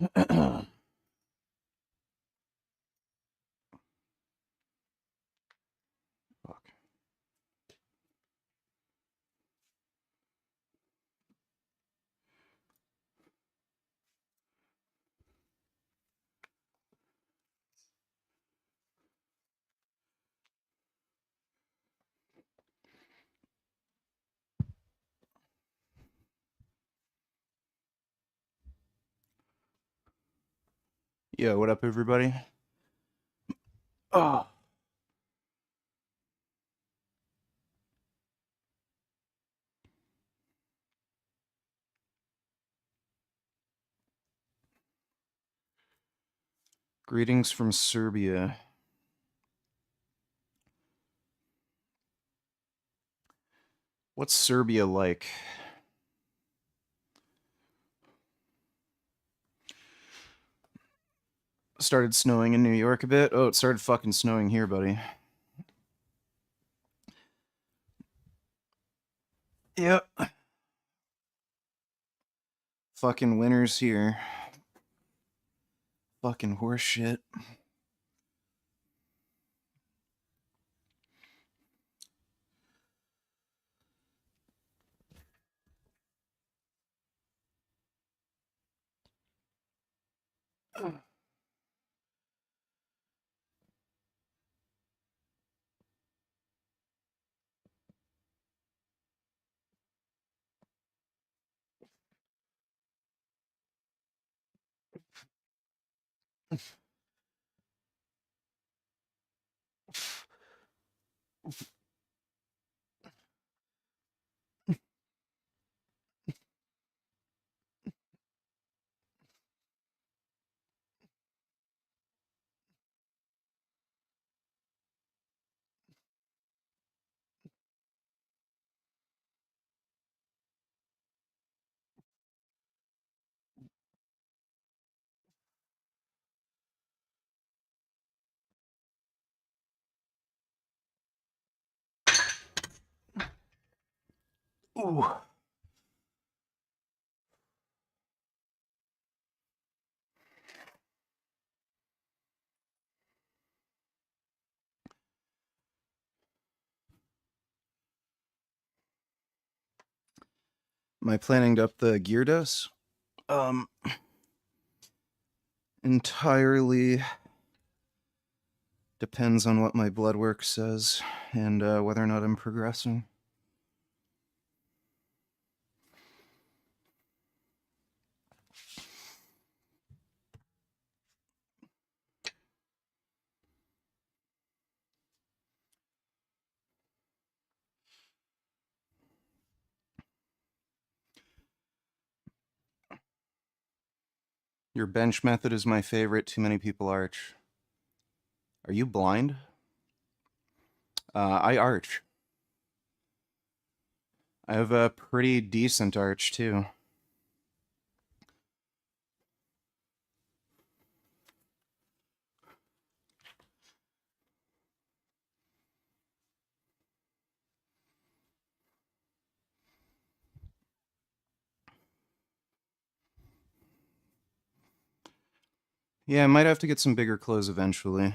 Fuck. Yo, what up, everybody? Oh. Greetings from Serbia. What's Serbia like? Started snowing in New York a bit. Oh, it started fucking snowing here, buddy. Yep. Fucking winter's here. Fucking horse shit. Ooh. Am I planning to up the gear dose? Entirely depends on what my blood work says and whether or not I'm progressing. Your bench method is my favorite. Too many people arch. Are you blind? I arch. I have a pretty decent arch, too. Yeah, I might have to get some bigger clothes eventually.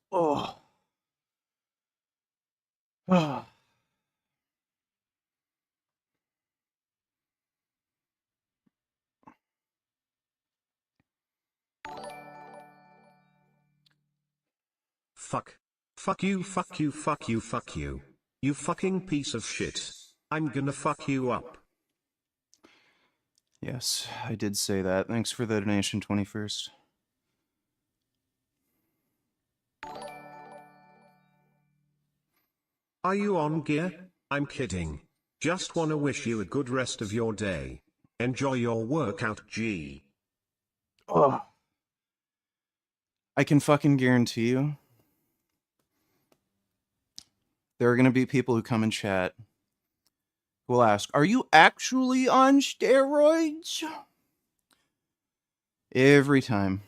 Oh. Oh. Fuck. Fuck you, fuck you, fuck you, fuck you. You fucking piece of shit. I'm gonna fuck you up. Yes, I did say that. Thanks for the donation, 21st. Are you on gear? I'm kidding. Just wanna wish you a good rest of your day. Enjoy your workout, G. Oh. I can fucking guarantee you there are going to be people who come and chat who will ask, "Are you actually on steroids?" Every time.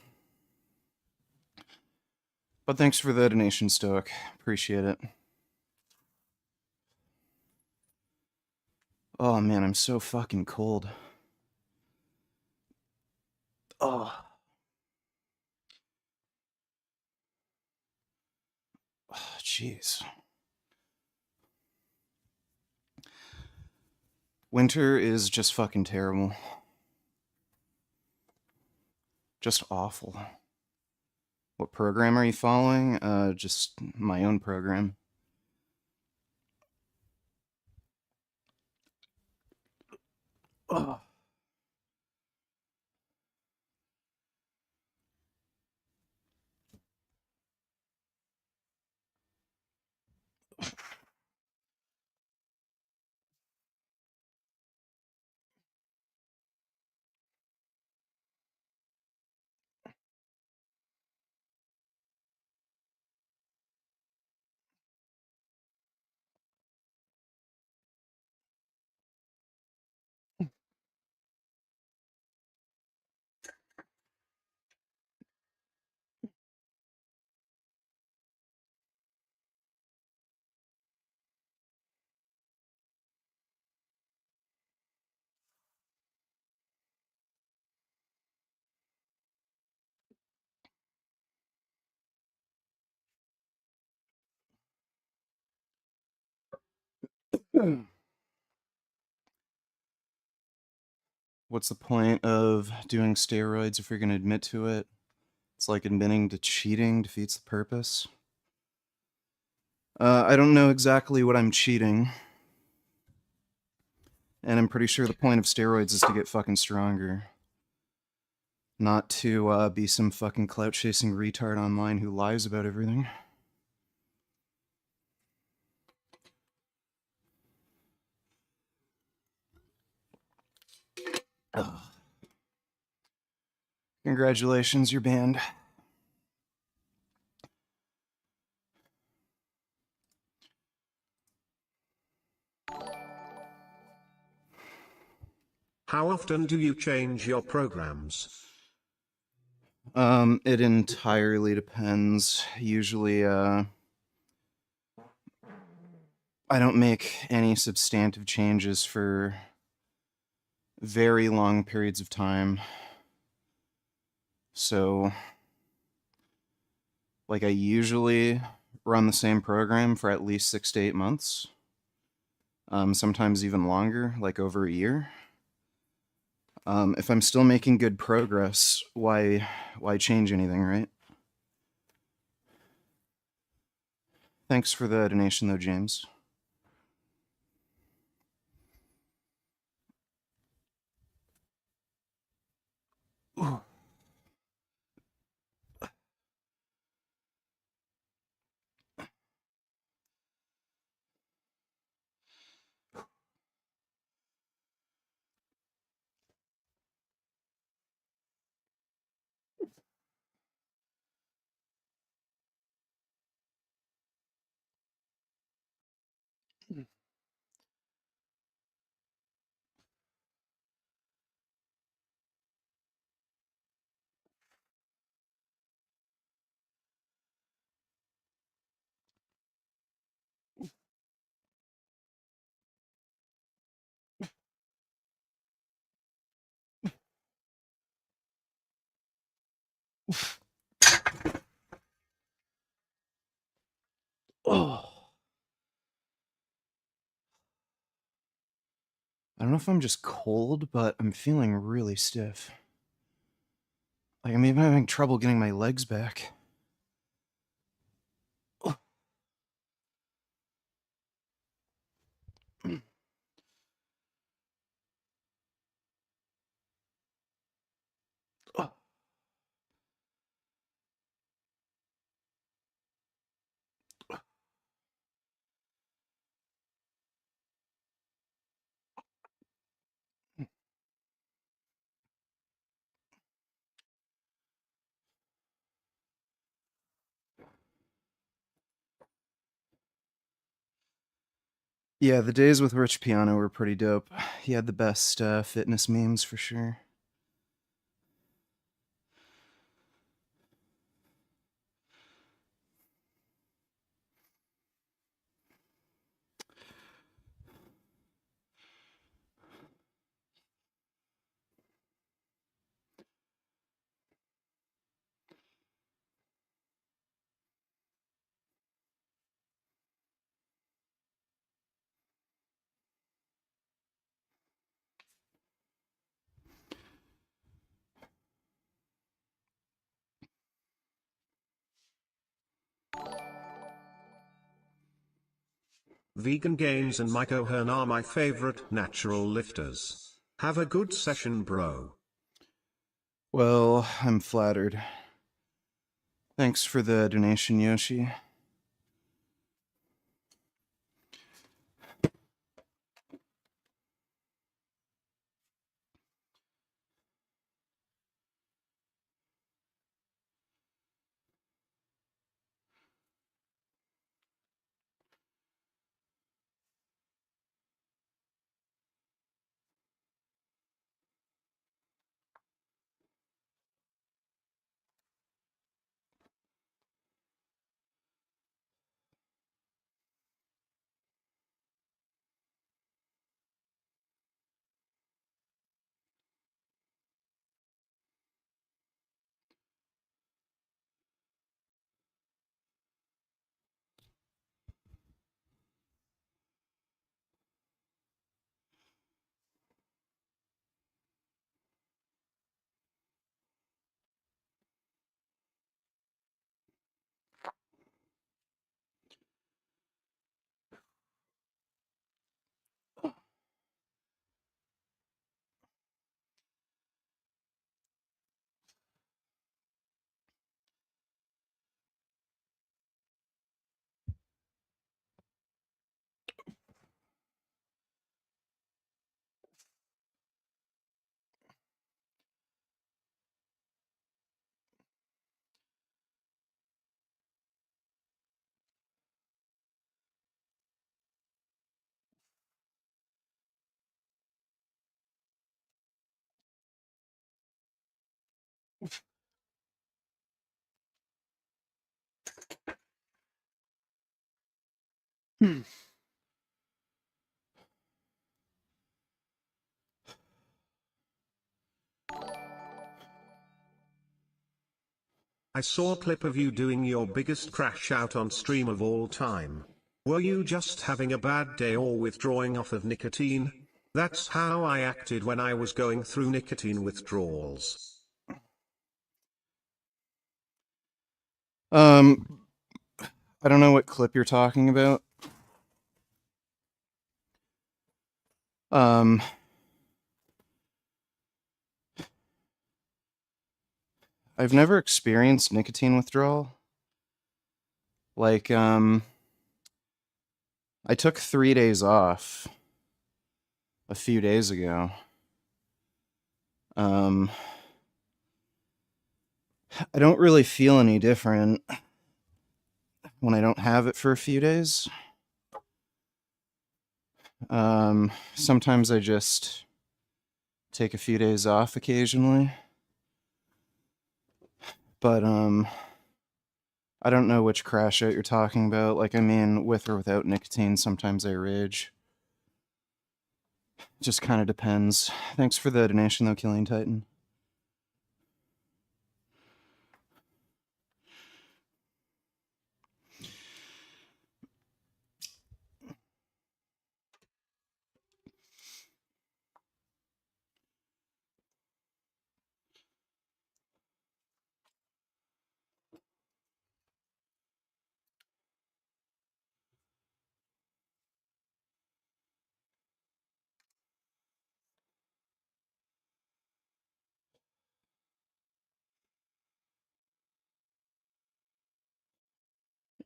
But thanks for the donation, Stoic. Appreciate it. Oh man, I'm so fucking cold. Oh. Jeez. Winter is just fucking terrible. Just awful. What program are you following? Just my own program. Oh. What's the point of doing steroids if you're going to admit to it? It's like admitting to cheating defeats the purpose. I don't know exactly what I'm cheating. And I'm pretty sure the point of steroids is to get fucking stronger. Not to be some fucking clout-chasing retard online who lies about everything. Ugh. Congratulations, you're banned. How often do you change your programs? It entirely depends. Usually, I don't make any substantive changes for very long periods of time. So, like, I usually run the same program for at least 6 to 8 months. Sometimes even longer, like over a year. If I'm still making good progress, why change anything, right? Thanks for the donation, though, James. Ooh. Oh. I don't know if I'm just cold, but I'm feeling really stiff. Like, I'm even having trouble getting my legs back. Oh. Yeah, the days with Rich Piano were pretty dope. He had the best fitness memes for sure. Vegangains and Mike O'Hearn are my favorite natural lifters. Have a good session, bro. Well, I'm flattered. Thanks for the donation, Yoshi. I saw a clip of you doing your biggest crash out on stream of all time. Were you just having a bad day or withdrawing off of nicotine? That's how I acted when I was going through nicotine withdrawals. Um, I don't know what clip you're talking about. Um, I've never experienced nicotine withdrawal. Like, I took 3 days off a few days ago. Um, I don't really feel any different when I don't have it for a few days. Sometimes I just take a few days off occasionally. But I don't know which crash out you're talking about. Like, I mean, with or without nicotine, sometimes I rage. Just kind of depends. Thanks for the donation, though, Killing Titan.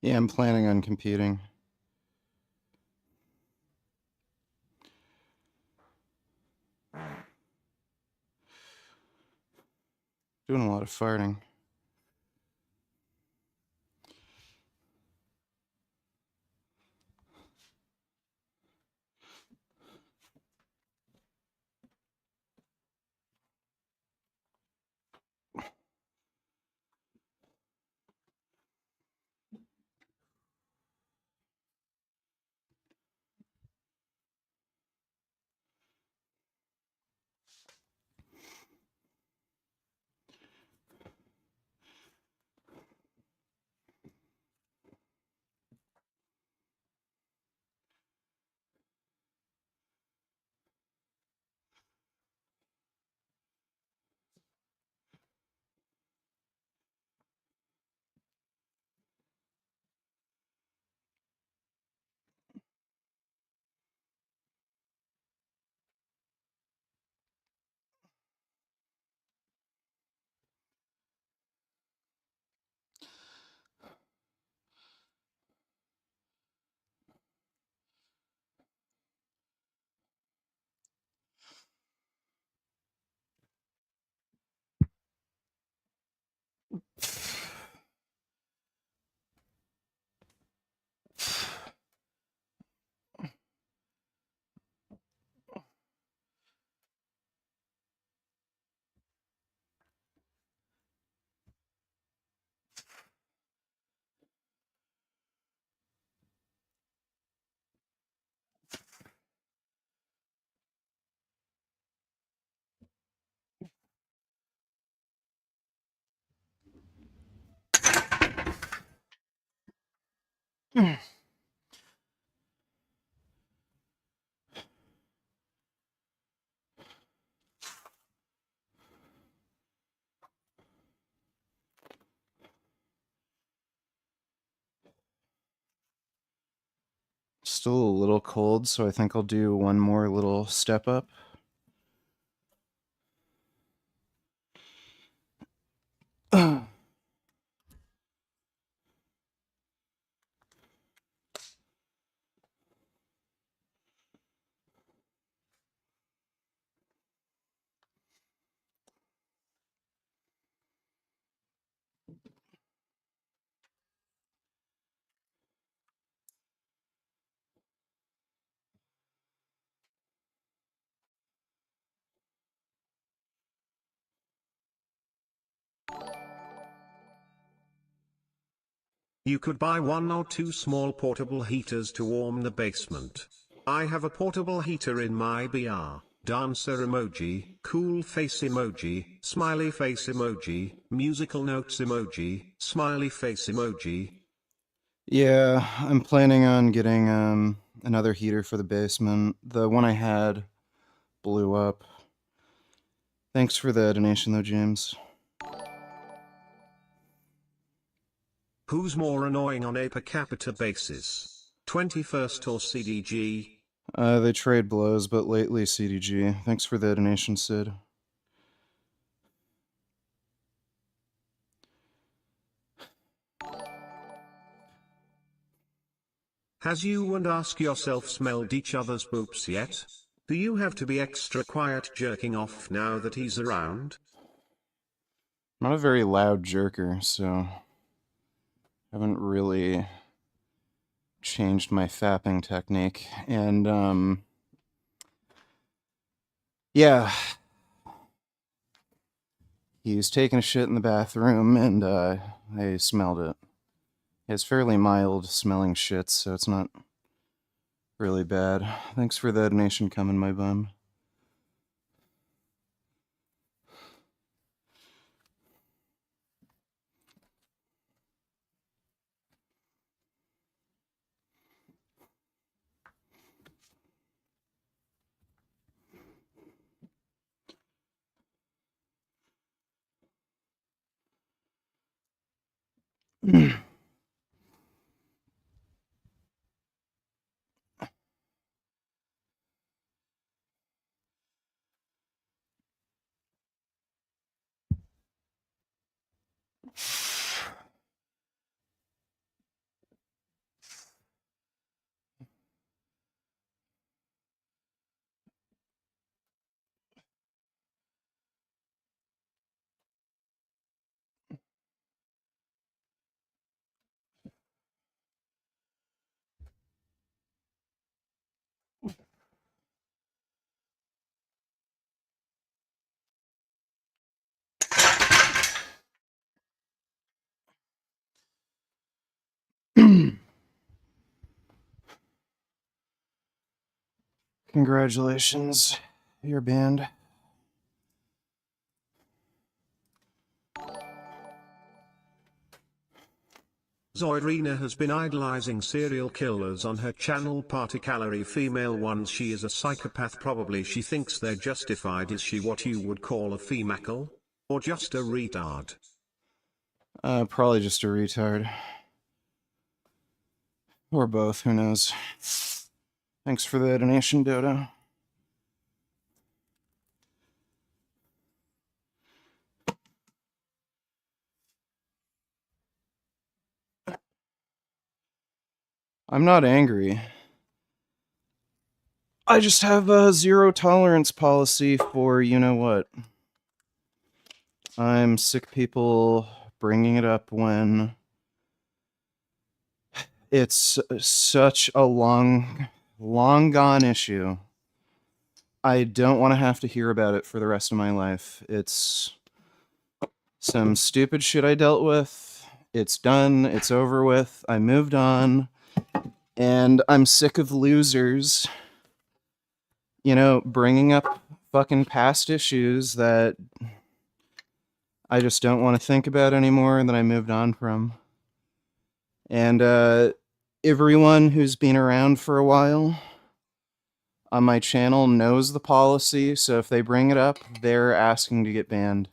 Yeah, I'm planning on competing. Doing a lot of farting. Still a little cold, so I think I'll do one more little step up. You could buy 1 or 2 small portable heaters to warm the basement. I have a portable heater in my BR. Dancer emoji, cool face emoji, smiley face emoji, musical notes emoji, smiley face emoji. Yeah, I'm planning on getting another heater for the basement. The one I had blew up. Thanks for the donation though, James. Who's more annoying on a per capita basis? 21st or CDG? They trade blows, but lately CDG. Thanks for the donation, Sid. Has you and ask yourself smelled each other's boops yet? Do you have to be extra quiet jerking off now that he's around? I'm not a very loud jerker, so haven't really changed my fapping technique. And yeah, he was taking a shit in the bathroom, and I smelled it. He has fairly mild smelling shits, so it's not really bad. Thanks for the donation coming, my bum. Congratulations, you're banned. Zoirina has been idolizing serial killers on her channel, particularly female ones. She is a psychopath. Probably she thinks they're justified. Is she what you would call a femacle? Or just a retard? Probably just a retard. Or both, who knows. Thanks for the donation, Dodo. I'm not angry. I just have a zero tolerance policy for you know what. I'm sick people bringing it up when it's such a long gone issue. I don't want to have to hear about it for the rest of my life. It's some stupid shit I dealt with. It's done. It's over with. I moved on. And I'm sick of losers, bringing up fucking past issues that I just don't want to think about anymore and that I moved on from. And everyone who's been around for a while on my channel knows the policy, so if they bring it up, they're asking to get banned.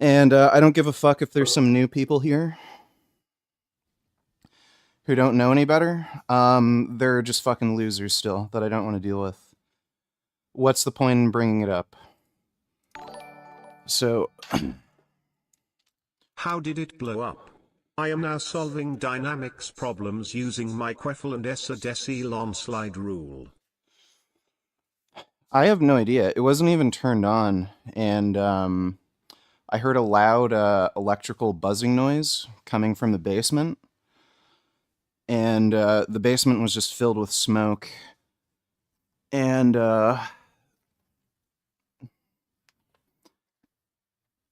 And I don't give a fuck if there's some new people here who don't know any better. They're just fucking losers still that I don't want to deal with. What's the point in bringing it up? So... How did it blow up? I am now solving dynamics problems using my Queffel and Essa Decilon slide rule. I have no idea. It wasn't even turned on, and I heard a loud electrical buzzing noise coming from the basement, and the basement was just filled with smoke, and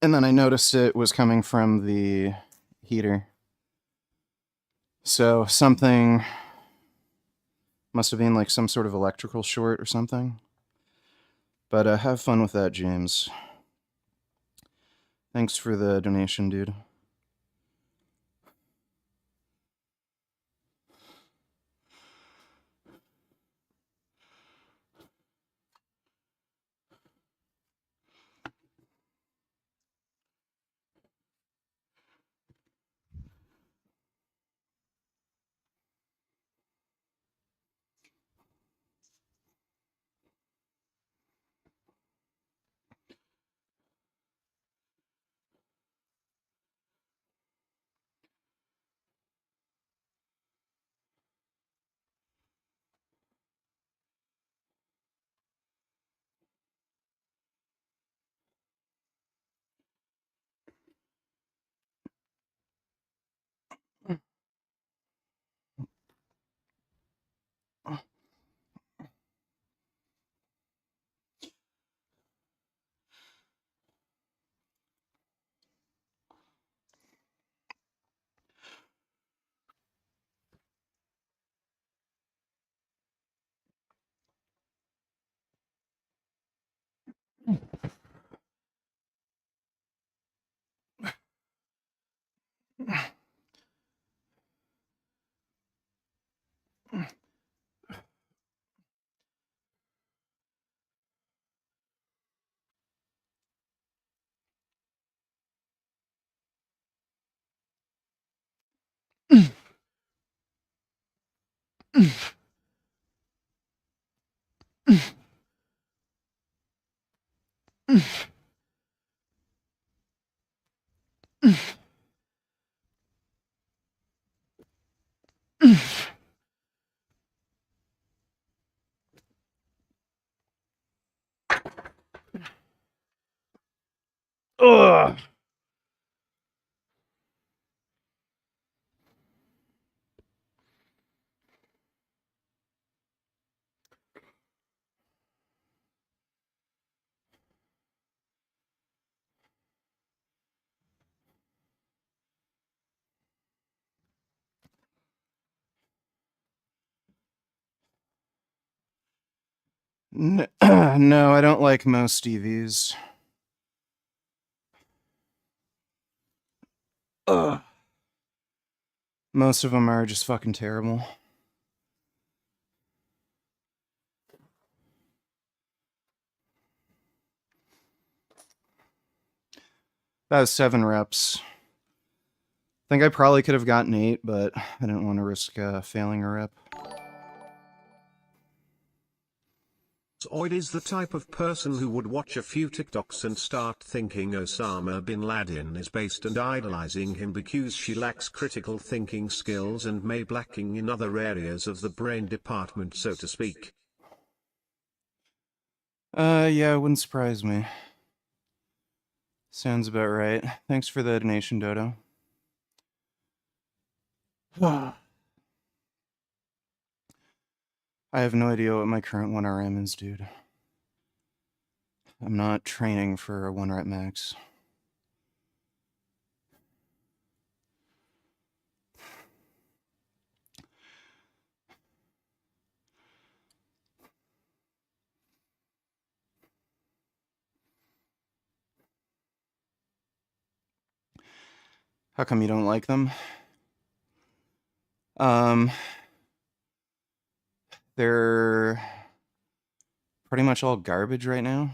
then I noticed it was coming from the heater. So something must have been like some sort of electrical short or something. But have fun with that, James. Thanks for the donation, dude. Ugh. No, I don't like most EVs. Ugh. Most of them are just fucking terrible. That was 7 reps. I think I probably could have gotten 8, but I didn't want to risk failing a rep. Zoid is the type of person who would watch a few TikToks and start thinking Osama bin Laden is based and idolizing him because she lacks critical thinking skills and may be lacking in other areas of the brain department, so to speak. Yeah, it wouldn't surprise me. Sounds about right. Thanks for the donation, Dodo. I have no idea what my current 1RM is, dude. I'm not training for a 1 rep max. How come you don't like them? Um, they're pretty much all garbage right now.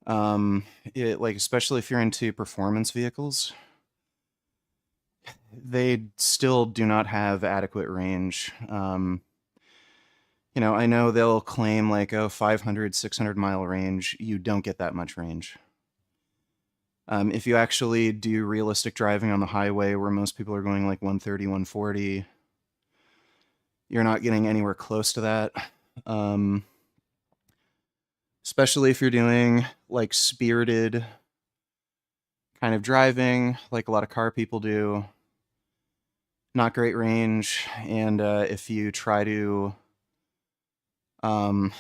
Like especially if you're into performance vehicles, they still do not have adequate range. I know they'll claim like, oh, 500, 600 mile range. You don't get that much range. If you actually do realistic driving on the highway where most people are going like 130, 140, you're not getting anywhere close to that. Um, Especially if you're doing like spirited kind of driving, like a lot of car people do. Not great range. And if you try to um,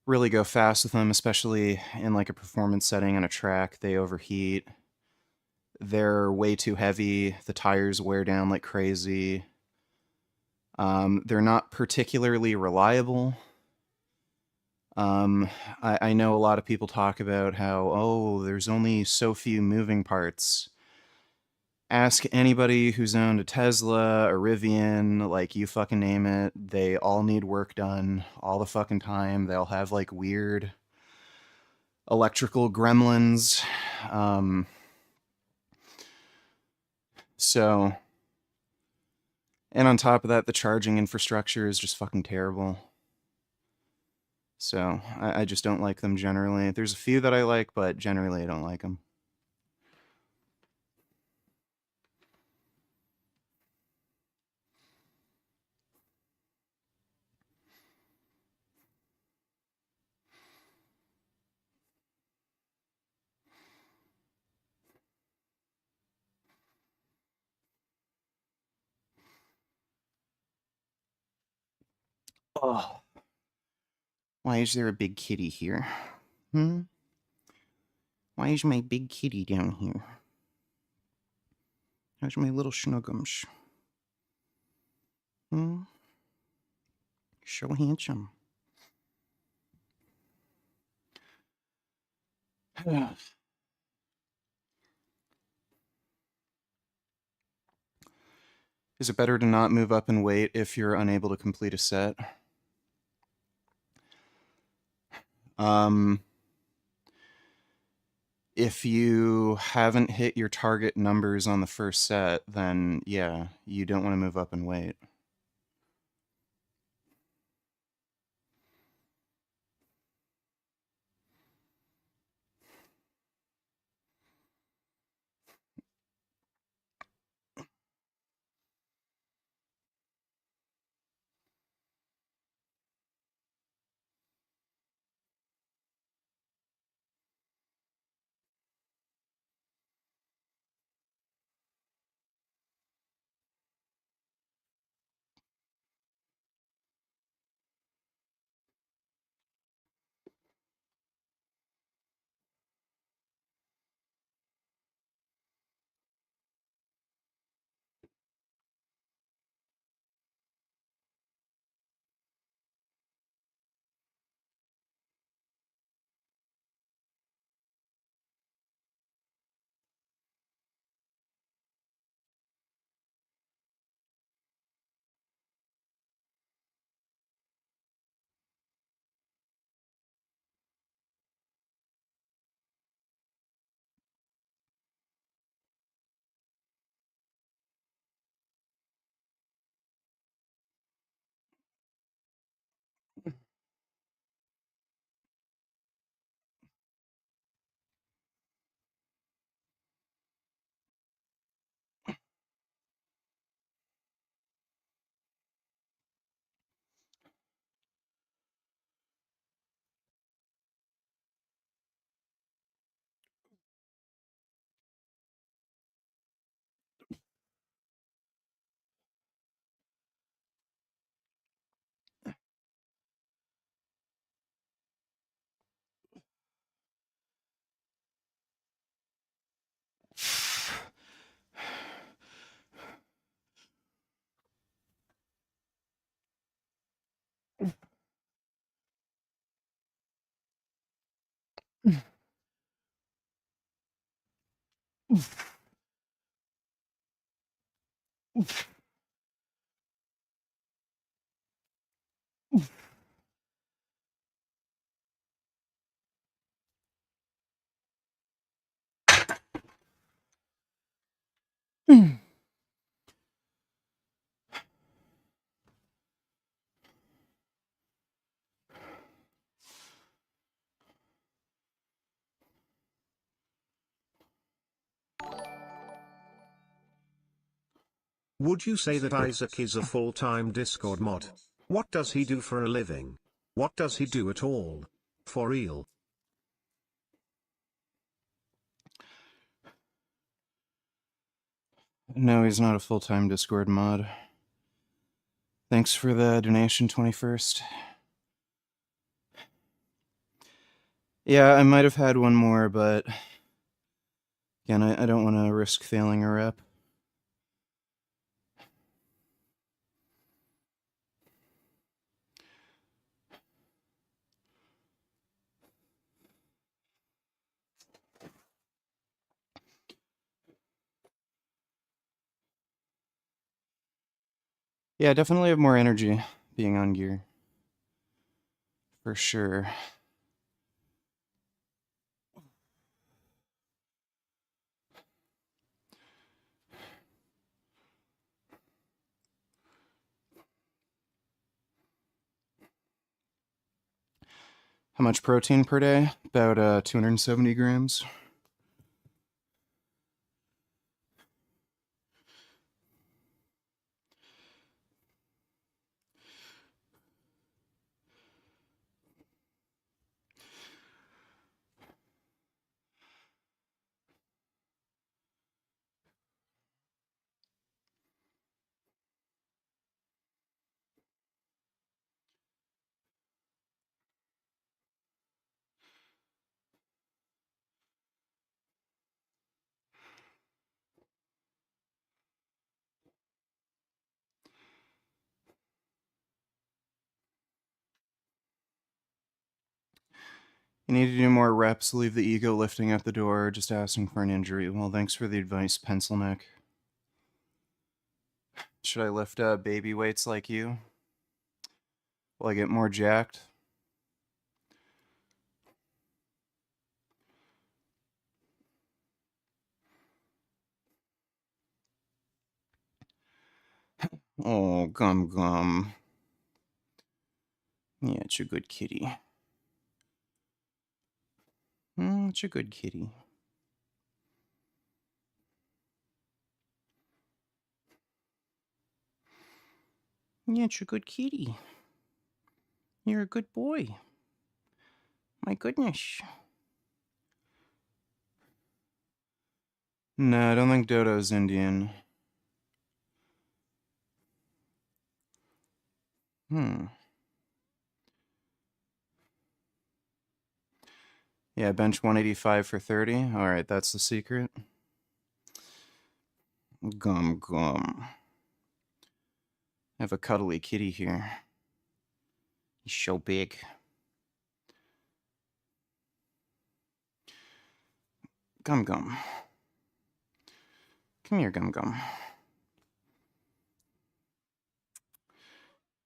really go fast with them, especially in like a performance setting on a track, they overheat. They're way too heavy. The tires wear down like crazy. They're not particularly reliable. Um, I know a lot of people talk about how, oh, there's only so few moving parts. Ask anybody who's owned a Tesla, a Rivian, like you fucking name it. They all need work done all the fucking time. They all have like weird electrical gremlins. Um, so, and on top of that, the charging infrastructure is just fucking terrible. So I just don't like them generally. There's a few that I like, but generally I don't like them. Oh, why is there a big kitty here? Hmm? Why is my big kitty down here? How's my little schnuggums? Hmm? So handsome. Is it better to not move up in weight if you're unable to complete a set? Um, if you haven't hit your target numbers on the first set, then yeah, you don't want to move up in weight. Would you say that Isaac is a full-time Discord mod? What does he do for a living? What does he do at all? For real? No, he's not a full-time Discord mod. Thanks for the donation, 21st. Yeah, I might have had one more, but again, I don't want to risk failing a rep. Yeah, definitely have more energy being on gear. For sure. How much protein per day? About 270 grams. You need to do more reps, leave the ego lifting at the door, just asking for an injury. Well, thanks for the advice, pencil neck. Should I lift baby weights like you? Will I get more jacked? Oh, Gum Gum. Yeah, it's a good kitty. It's a good kitty. Yeah, it's a good kitty. You're a good boy. My goodness. No, I don't think Dodo's Indian. Yeah, bench 185 for 30. Alright, that's the secret. Gum Gum. I have a cuddly kitty here. He's so big. Gum Gum. Come here, Gum Gum.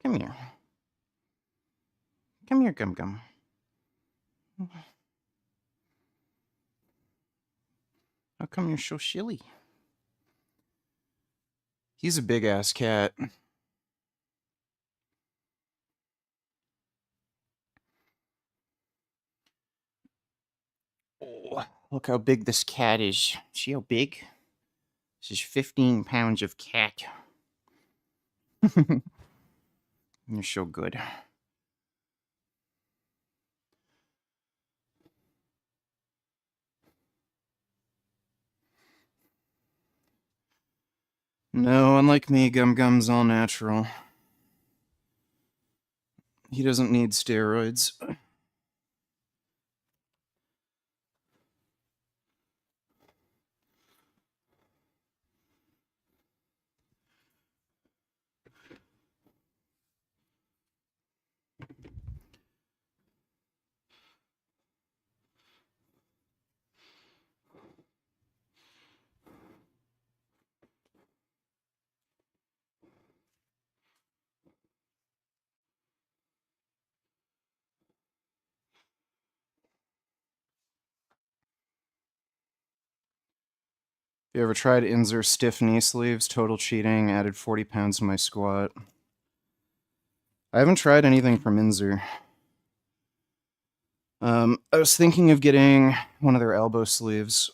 Come here. Come here, Gum Gum. How come you're so silly? He's a big-ass cat. Oh, look how big this cat is. See how big? This is 15 pounds of cat. You're so good. No, unlike me, Gum Gum's all natural. He doesn't need steroids. You ever tried Inzer stiff knee sleeves? Total cheating. Added 40 pounds to my squat. I haven't tried anything from Inzer. I was thinking of getting one of their elbow sleeves.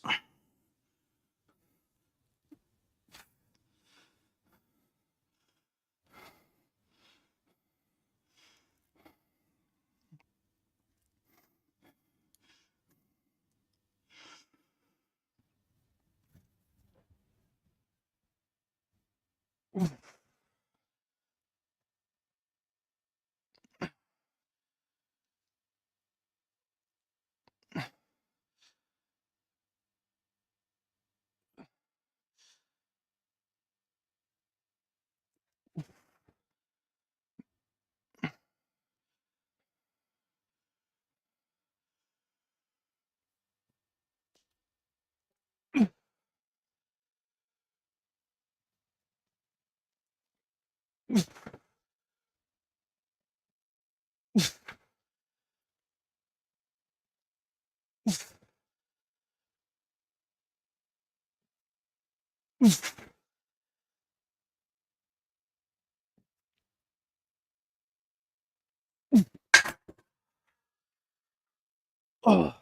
Oh,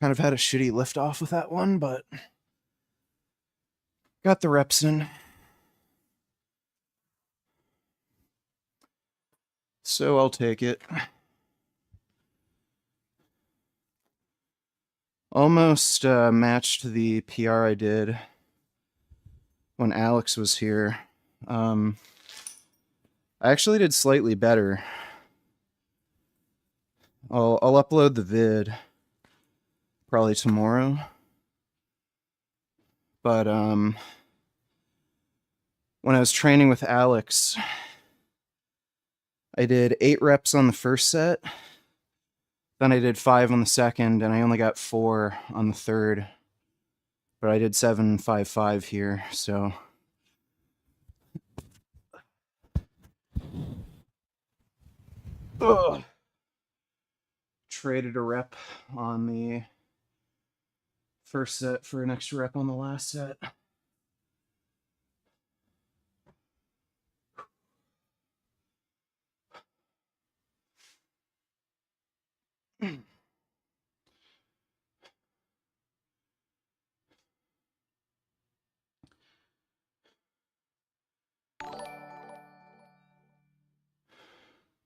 kind of had a shitty lift off with that one, but got the reps in. So I'll take it. Almost matched the PR I did when Alex was here. I actually did slightly better. I'll upload the vid probably tomorrow. But when I was training with Alex, I did 8 reps on the first set. Then I did 5 on the second, and I only got 4 on the third. But I did 7, 5, 5 here, so. Ugh. Traded a rep on the first set for an extra rep on the last set.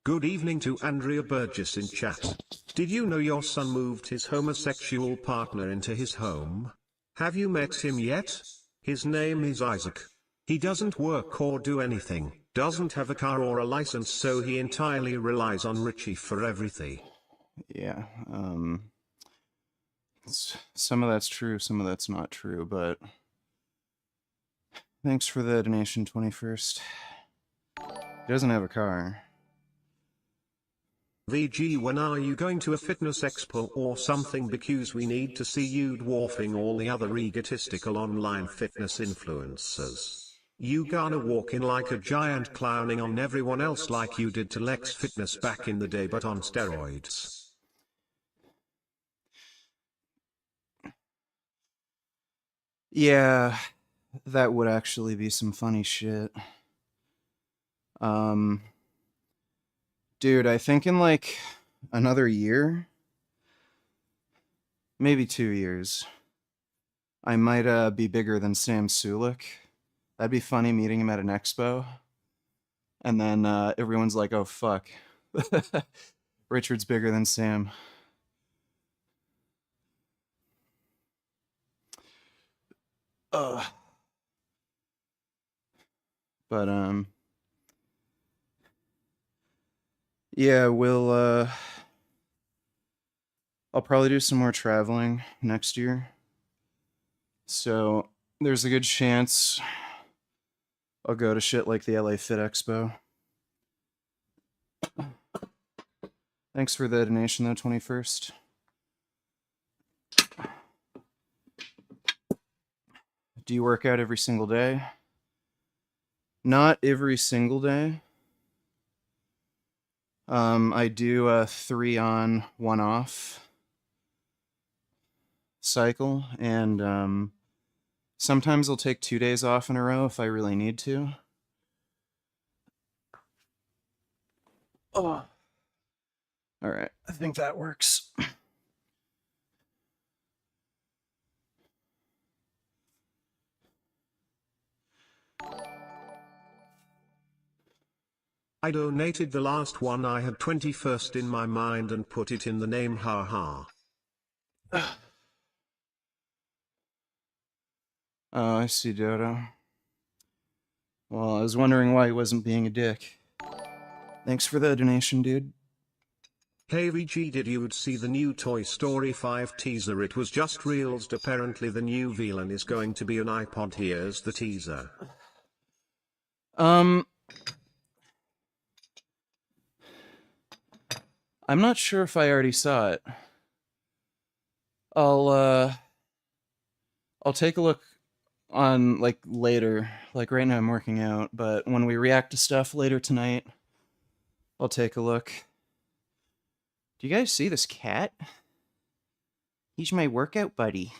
Good evening to Andrea Burgess in chat. Did you know your son moved his homosexual partner into his home? Have you met him yet? His name is Isaac. He doesn't work or do anything, doesn't have a car or a license, so he entirely relies on Richie for everything. Yeah, some of that's true, some of that's not true, but thanks for the donation, 21st. He doesn't have a car. VG, when are you going to a fitness expo or something, because we need to see you dwarfing all the other egotistical online fitness influencers. You gonna walk in like a giant, clowning on everyone else like you did to Lex Fitness back in the day, but on steroids. Yeah, that would actually be some funny shit. Dude, I think in like another year, maybe 2 years, I might be bigger than Sam Sulik. That'd be funny meeting him at an expo. And then everyone's like, oh fuck. Richard's bigger than Sam. Ugh. But yeah, I'll probably do some more traveling next year. So there's a good chance I'll go to shit like the LA Fit Expo. Thanks for the donation though, 21st. Do you work out every single day? Not every single day. I do a 3 on, 1 off cycle, and Sometimes I'll take 2 days off in a row if I really need to. Oh. All right, I think that works. I donated the last one. I had 21st in my mind and put it in the name, haha. Oh, I see, Dodo. Well, I was wondering why he wasn't being a dick. Thanks for the donation, dude. Hey VG, did you see the new Toy Story 5 teaser? It was just reels. Apparently the new villain is going to be an iPod. Here's the teaser. I'm not sure if I already saw it. I'll take a look on, like, later. Like, right now I'm working out, but when we react to stuff later tonight, I'll take a look. Do you guys see this cat? He's my workout buddy.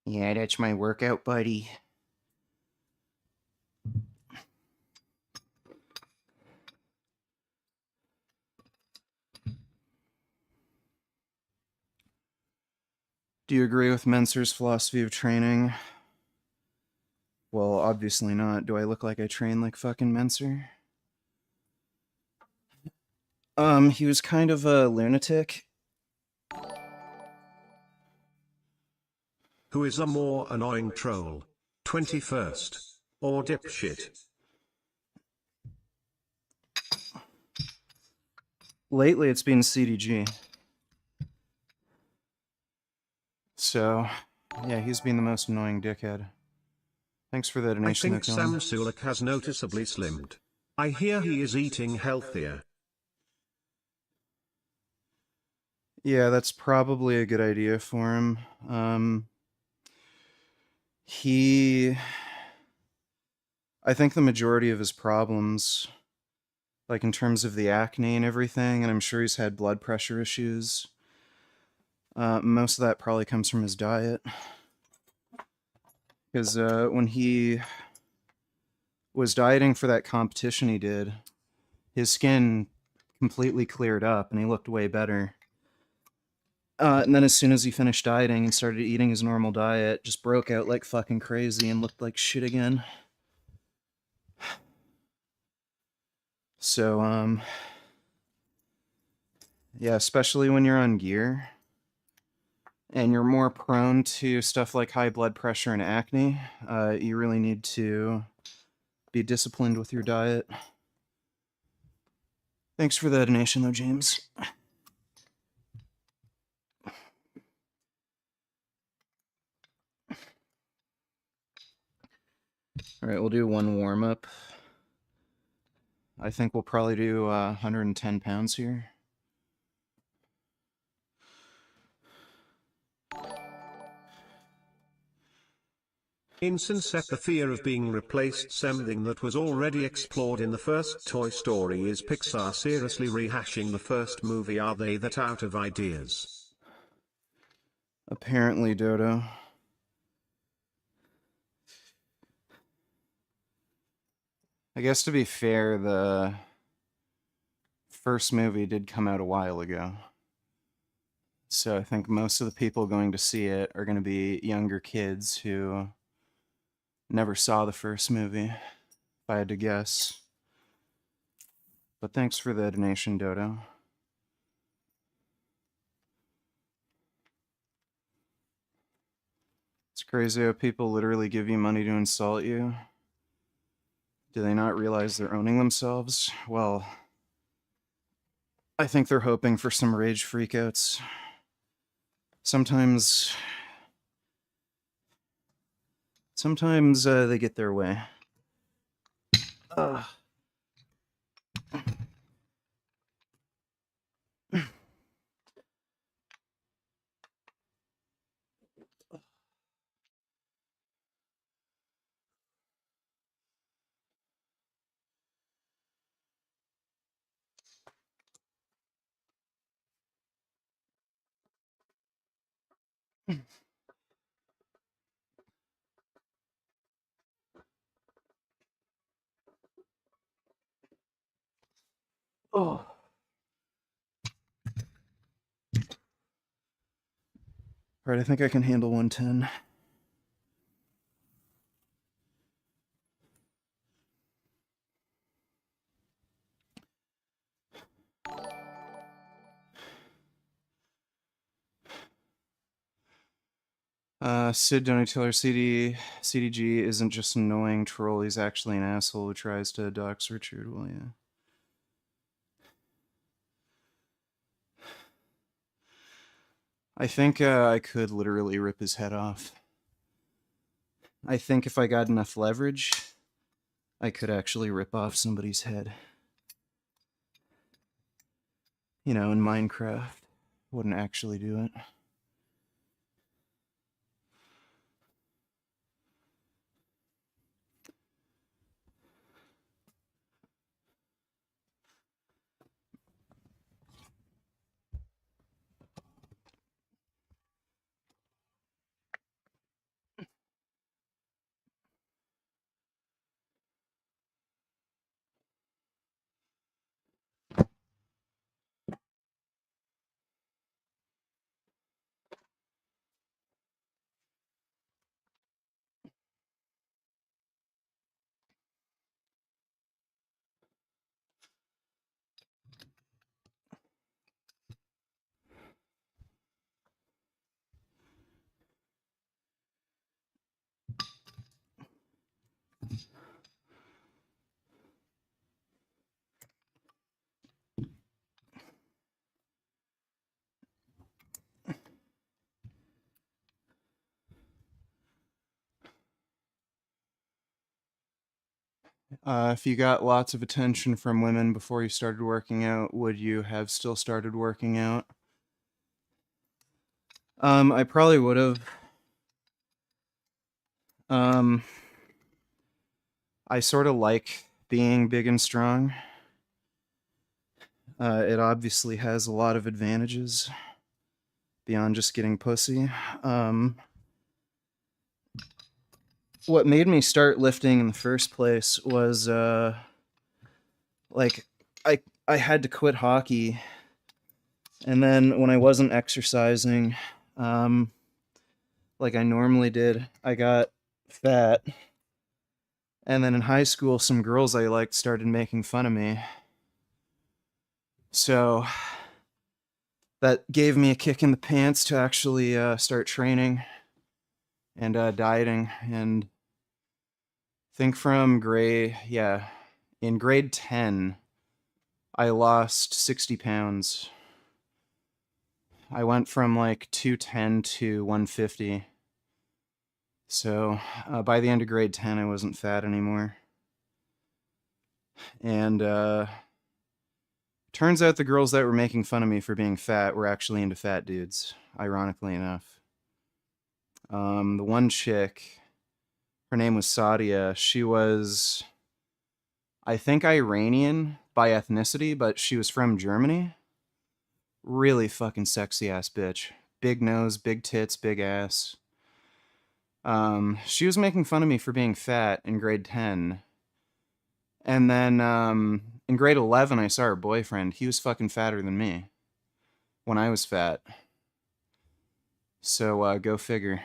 Yeah, that's my workout buddy. Do you agree with Menser's philosophy of training? Well, obviously not. Do I look like I train like fucking Menser? He was kind of a lunatic. Who is a more annoying troll? 21st or dipshit? Lately, it's been CDG. So, yeah, he's been the most annoying dickhead. Thanks for the I donation, think though, Sam Colin. Sulek has noticeably slimmed. I hear he is eating healthier. Yeah, that's probably a good idea for him. I think the majority of his problems, like in terms of the acne and everything, and I'm sure he's had blood pressure issues, most of that probably comes from his diet. Because when he was dieting for that competition he did, his skin completely cleared up and he looked way better. And then as soon as he finished dieting and started eating his normal diet, just broke out like fucking crazy and looked like shit again. So, yeah, especially when you're on gear and you're more prone to stuff like high blood pressure and acne, you really need to be disciplined with your diet. Thanks for the donation, though, James. All right, we'll do one warm-up. I think we'll probably do 110 pounds here. Incense at the fear of being replaced. Something that was already explored in the first Toy Story. Is Pixar seriously rehashing the first movie? Are they that out of ideas? Apparently, Dodo. I guess to be fair, the first movie did come out a while ago. So I think most of the people going to see it are going to be younger kids who never saw the first movie, if I had to guess. But thanks for the donation, Dodo. It's crazy how people literally give you money to insult you. Do they not realize they're owning themselves? Well, I think they're hoping for some rage freakouts. Sometimes they get their way. Ugh. Oh. Alright, I think I can handle 110. Sid Donatello CDG isn't just an annoying troll, he's actually an asshole who tries to dox Richard. Well, yeah. I think I could literally rip his head off. I think if I got enough leverage, I could actually rip off somebody's head. You know, in Minecraft. Wouldn't actually do it. If you got lots of attention from women before you started working out, would you have still started working out? I probably would have. I sort of like being big and strong. It obviously has a lot of advantages beyond just getting pussy. What made me start lifting in the first place was like I had to quit hockey, and then when I wasn't exercising, like I normally did, I got fat. And then in high school, some girls I liked started making fun of me. So that gave me a kick in the pants to actually start training and dieting. And I think from in grade 10, I lost 60 pounds. I went from like 210 to 150. So by the end of grade 10, I wasn't fat anymore. And turns out the girls that were making fun of me for being fat were actually into fat dudes, ironically enough. The one chick, her name was Sadia. She was, I think, Iranian by ethnicity, but she was from Germany. Really fucking sexy ass bitch. Big nose, big tits, big ass. She was making fun of me for being fat in grade 10. And then in grade 11, I saw her boyfriend. He was fucking fatter than me when I was fat. So go figure.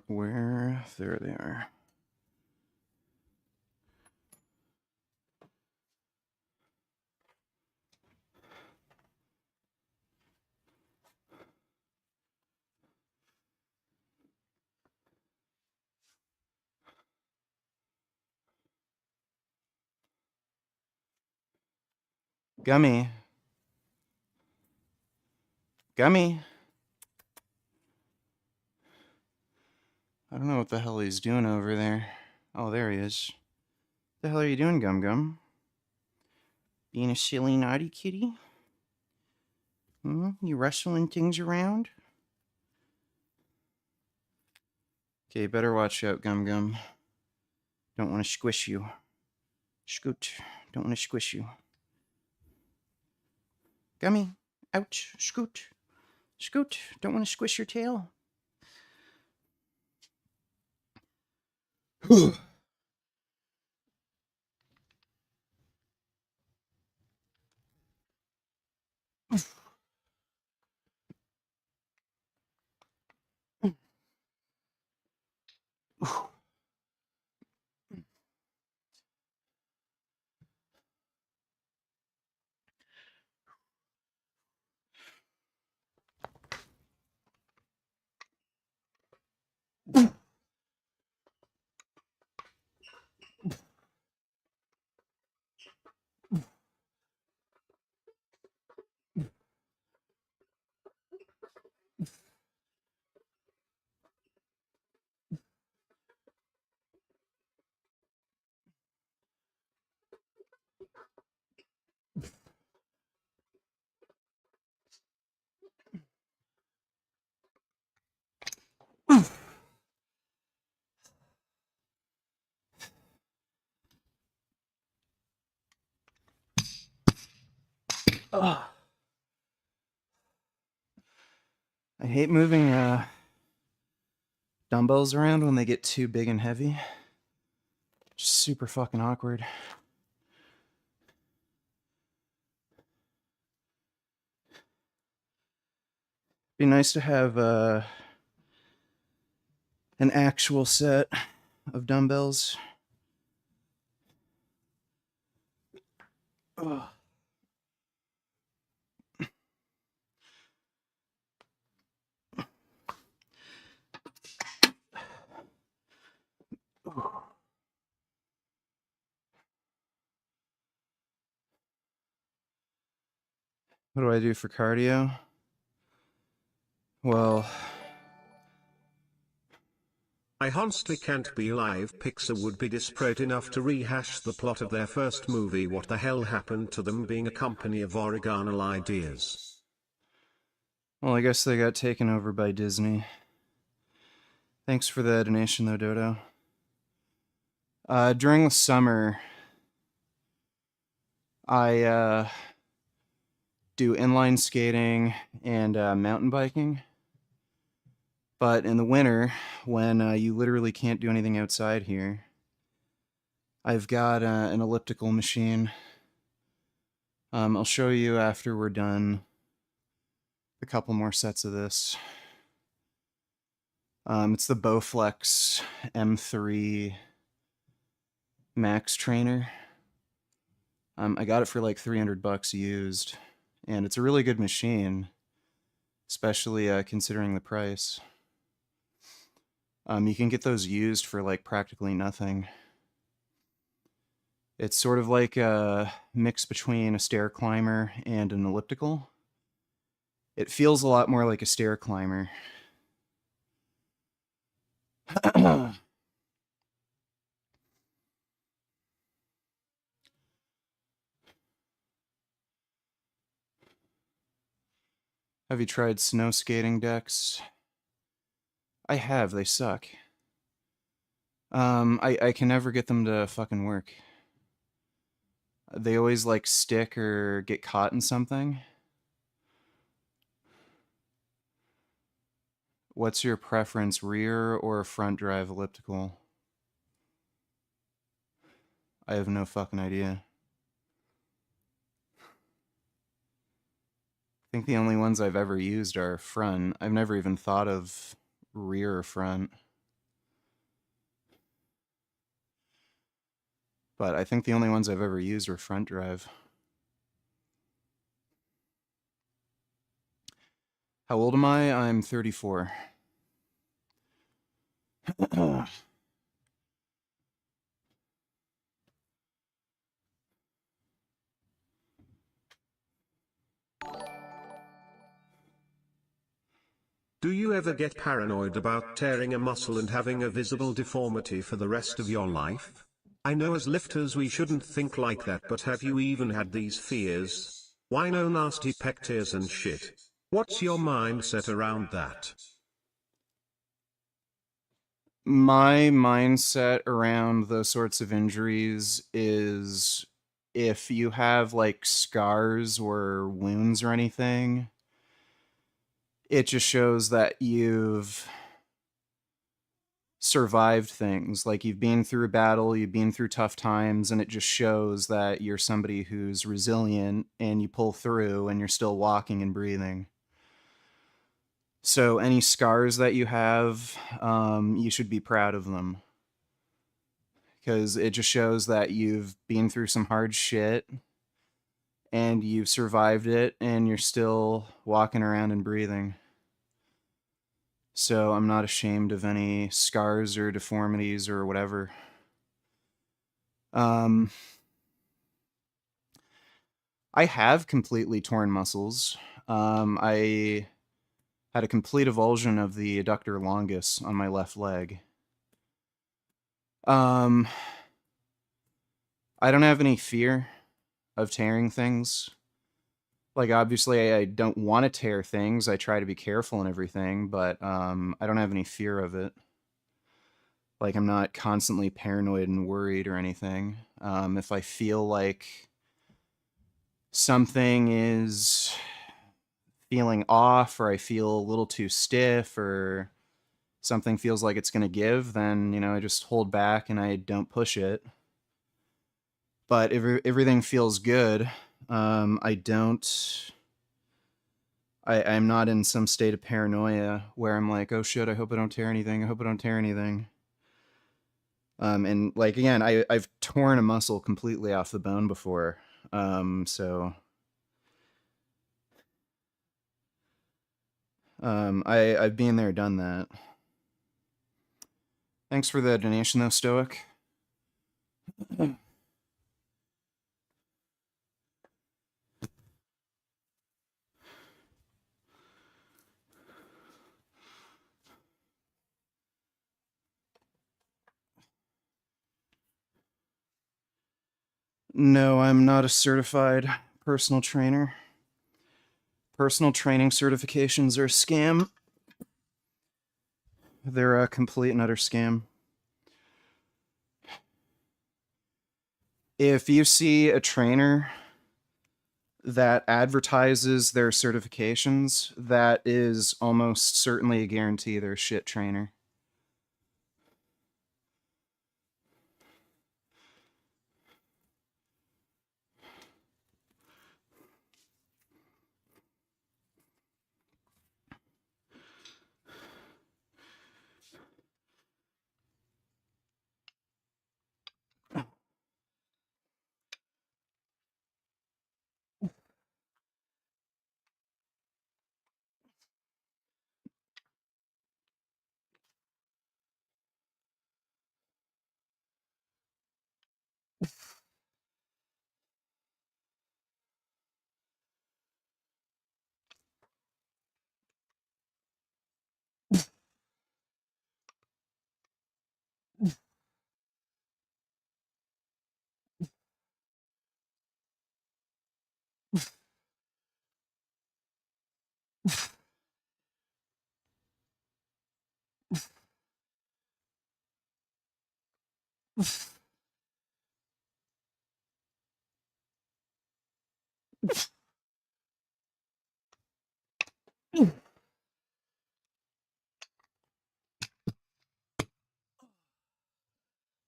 Where? There they are. Gummy. Gummy. I don't know what the hell he's doing over there. Oh, there he is. What the hell are you doing, Gum Gum? Being a silly naughty kitty? You rustling things around? Okay, better watch out, Gum Gum. Don't want to squish you. Scoot. Don't want to squish you. Gummy. Ouch. Scoot. Scoot. Don't want to squish your tail. I hate moving dumbbells around when they get too big and heavy. Just super fucking awkward. Be nice to have an actual set of dumbbells. Ugh. What do I do for cardio? Well, I honestly can't believe Pixar would be desperate enough to rehash the plot of their first movie. What the hell happened to them being a company of original ideas? I guess they got taken over by Disney. Thanks for the donation, though, Dodo. During the summer, I do inline skating and mountain biking. But in the winter, when you literally can't do anything outside here, I've got an elliptical machine. I'll show you after we're done a couple more sets of this. It's the Bowflex M3 Max Trainer. I got it for like $300 used, and it's a really good machine, especially considering the price. You can get those used for like practically nothing. It's sort of like a mix between a stair climber and an elliptical. It feels a lot more like a stair climber. Have you tried snow skating decks? I have, they suck. I can never get them to fucking work. They always like stick or get caught in something. What's your preference, rear or front drive elliptical? I have no fucking idea. I think the only ones I've ever used are front. I've never even thought of rear or front. But I think the only ones I've ever used were front drive. How old am I? I'm 34. Do you ever get paranoid about tearing a muscle and having a visible deformity for the rest of your life? I know as lifters we shouldn't think like that, but have you even had these fears? Why no nasty pec tears and shit? What's your mindset around that? My mindset around those sorts of injuries is if you have like scars or wounds or anything, it just shows that you've survived things. Like you've been through a battle, you've been through tough times, and it just shows that you're somebody who's resilient and you pull through and you're still walking and breathing. So any scars that you have, you should be proud of them because it just shows that you've been through some hard shit and you've survived it and you're still walking around and breathing. So I'm not ashamed of any scars or deformities or whatever. Um, I have completely torn muscles. I had a complete avulsion of the adductor longus on my left leg. Um, I don't have any fear of tearing things. Like obviously I don't want to tear things. I try to be careful and everything, but I don't have any fear of it. Like I'm not constantly paranoid and worried or anything. If I feel like something is feeling off or I feel a little too stiff or something feels like it's going to give, then, I just hold back and I don't push it. But if everything feels good, I don't. I'm not in some state of paranoia where I'm like, oh shit, I hope I don't tear anything. I hope I don't tear anything. And like again, I've torn a muscle completely off the bone before. I've been there, done that. Thanks for the donation, though, Stoic. No, I'm not a certified personal trainer. Personal training certifications are a scam. They're a complete and utter scam. If you see a trainer that advertises their certifications, that is almost certainly a guarantee they're a shit trainer.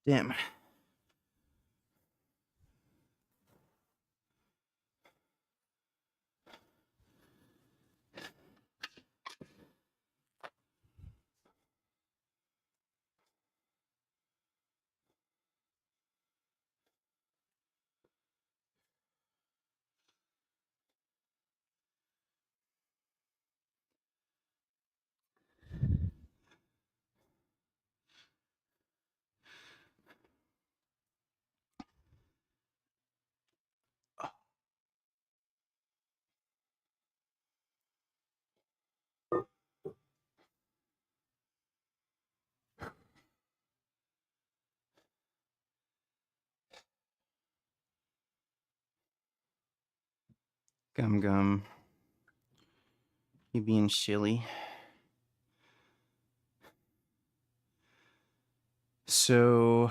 Damn. Gum Gum. You being silly. So,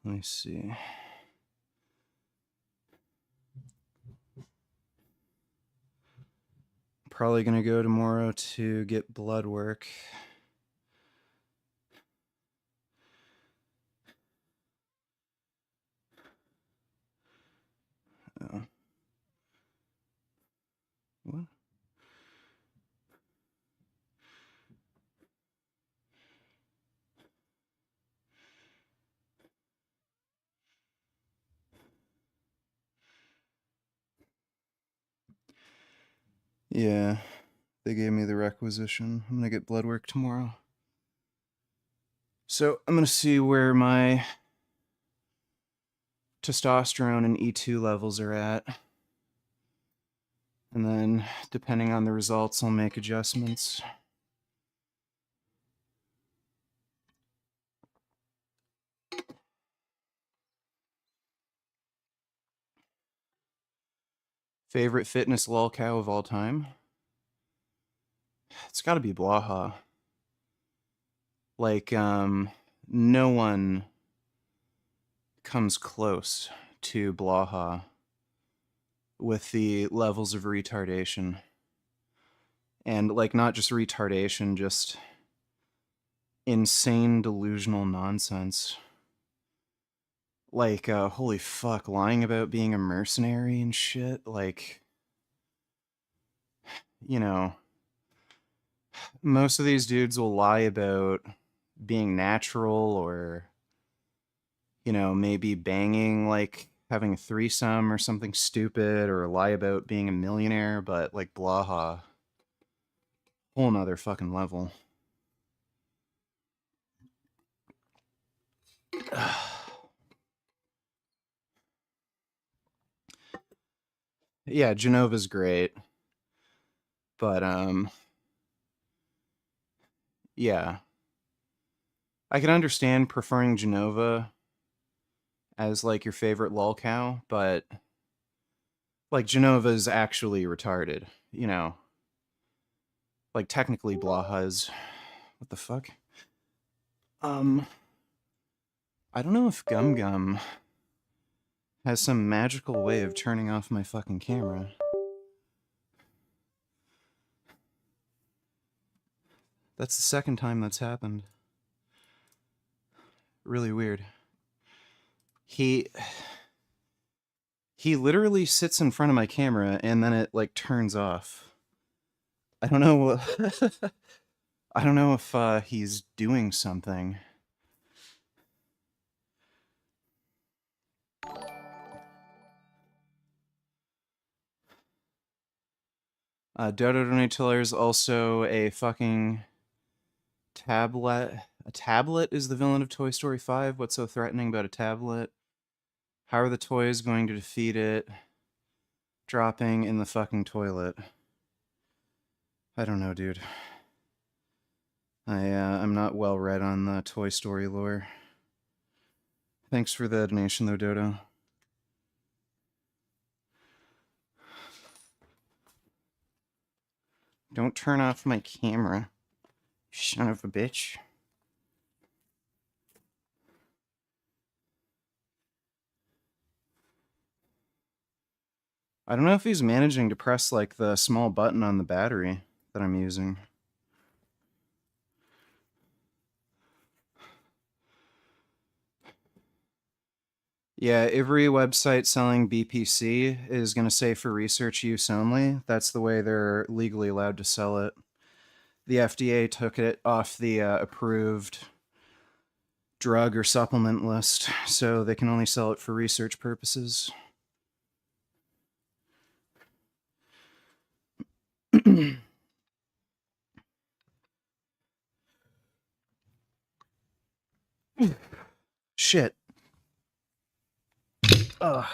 let me see. Probably gonna go tomorrow to get blood work. Oh. What? Yeah, they gave me the requisition. I'm gonna get blood work tomorrow. So I'm gonna see where my testosterone and E2 levels are at. And then, depending on the results, I'll make adjustments. Favorite fitness lolcow of all time? It's gotta be Blaha. Like, no one comes close to Blaha with the levels of retardation. And, like, not just retardation, just insane delusional nonsense. Like, holy fuck, lying about being a mercenary and shit. Like, you know, most of these dudes will lie about being natural or, you know, maybe banging, like having a threesome or something stupid, or lie about being a millionaire, but like Blaha, whole nother fucking level. Yeah, Genova's great, but yeah, I can understand preferring Genova as like your favorite lolcow, but like Genova's actually retarded, you know. Like technically Blaha's, what the fuck? I don't know if Gum Gum has some magical way of turning off my fucking camera. That's the second time that's happened. Really weird. He literally sits in front of my camera and then it like turns off. I don't know. I don't know if he's doing something. Dodo Donatiller is also a fucking tablet. A tablet is the villain of Toy Story 5. What's so threatening about a tablet? How are the toys going to defeat it? Dropping in the fucking toilet. I don't know, dude. I'm not well read on the Toy Story lore. Thanks for the donation, though, Dodo. Don't turn off my camera, son of a bitch. I don't know if he's managing to press, like, the small button on the battery that I'm using. Yeah, every website selling BPC is going to say for research use only. That's the way they're legally allowed to sell it. The FDA took it off the approved drug or supplement list, so they can only sell it for research purposes. Shit. Ugh.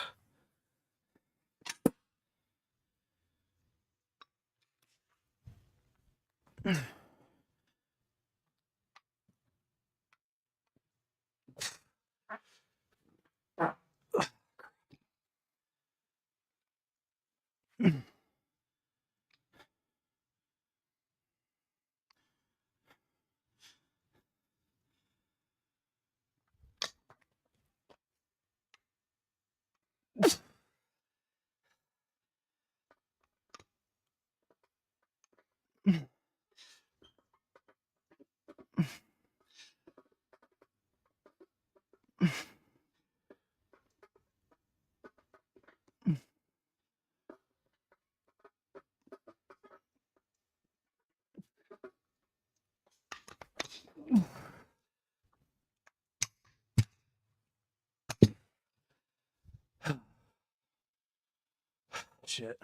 shit.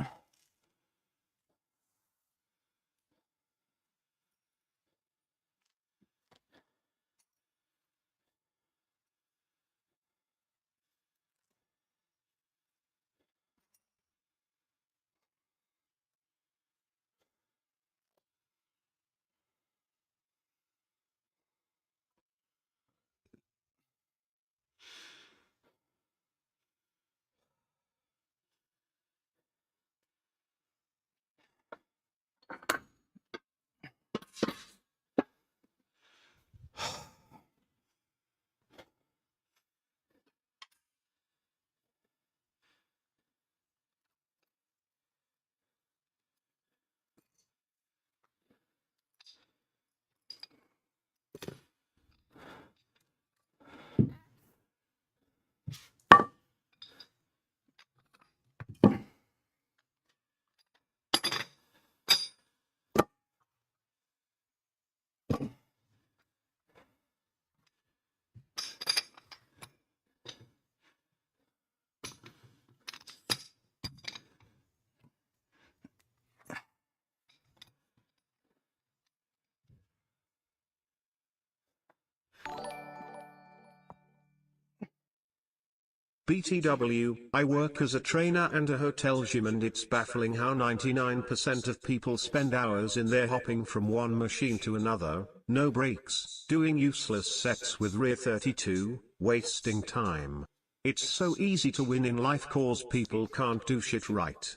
BTW, I work as a trainer and a hotel gym, and it's baffling how 99% of people spend hours in there hopping from one machine to another, no breaks, doing useless sets with rear 32, wasting time. It's so easy to win in life cause people can't do shit right.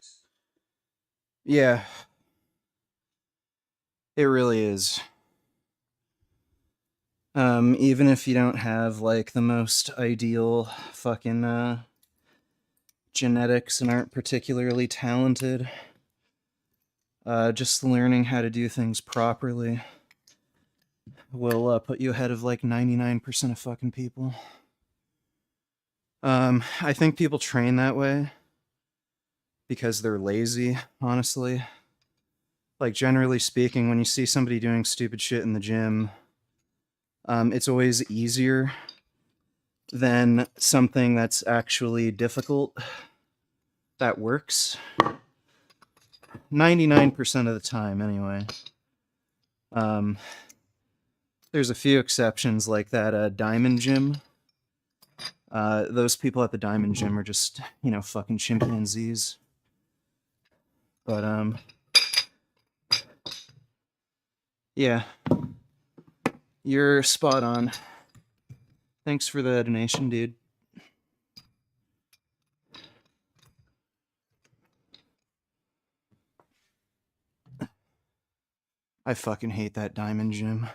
Yeah. It really is. Even if you don't have, like, the most ideal fucking, genetics and aren't particularly talented, just learning how to do things properly will, put you ahead of, like, 99% of fucking people. I think people train that way because they're lazy, honestly. Like, generally speaking, when you see somebody doing stupid shit in the gym, it's always easier than something that's actually difficult that works. 99% of the time, anyway. There's a few exceptions, like that diamond gym. Those people at the diamond gym are just, you know, fucking chimpanzees. But, yeah. You're spot on. Thanks for the donation, dude. I fucking hate that diamond gym.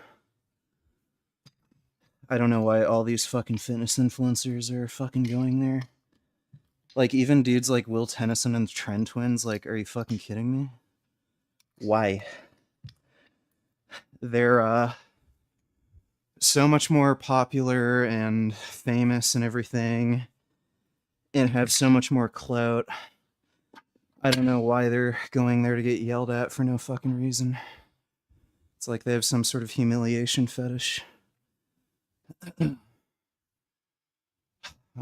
I don't know why all these fucking fitness influencers are fucking going there. Like, even dudes like Will Tennyson and the Trend Twins, like, are you fucking kidding me? Why? They're, so much more popular and famous and everything, and have so much more clout. I don't know why they're going there to get yelled at for no fucking reason. It's like they have some sort of humiliation fetish. I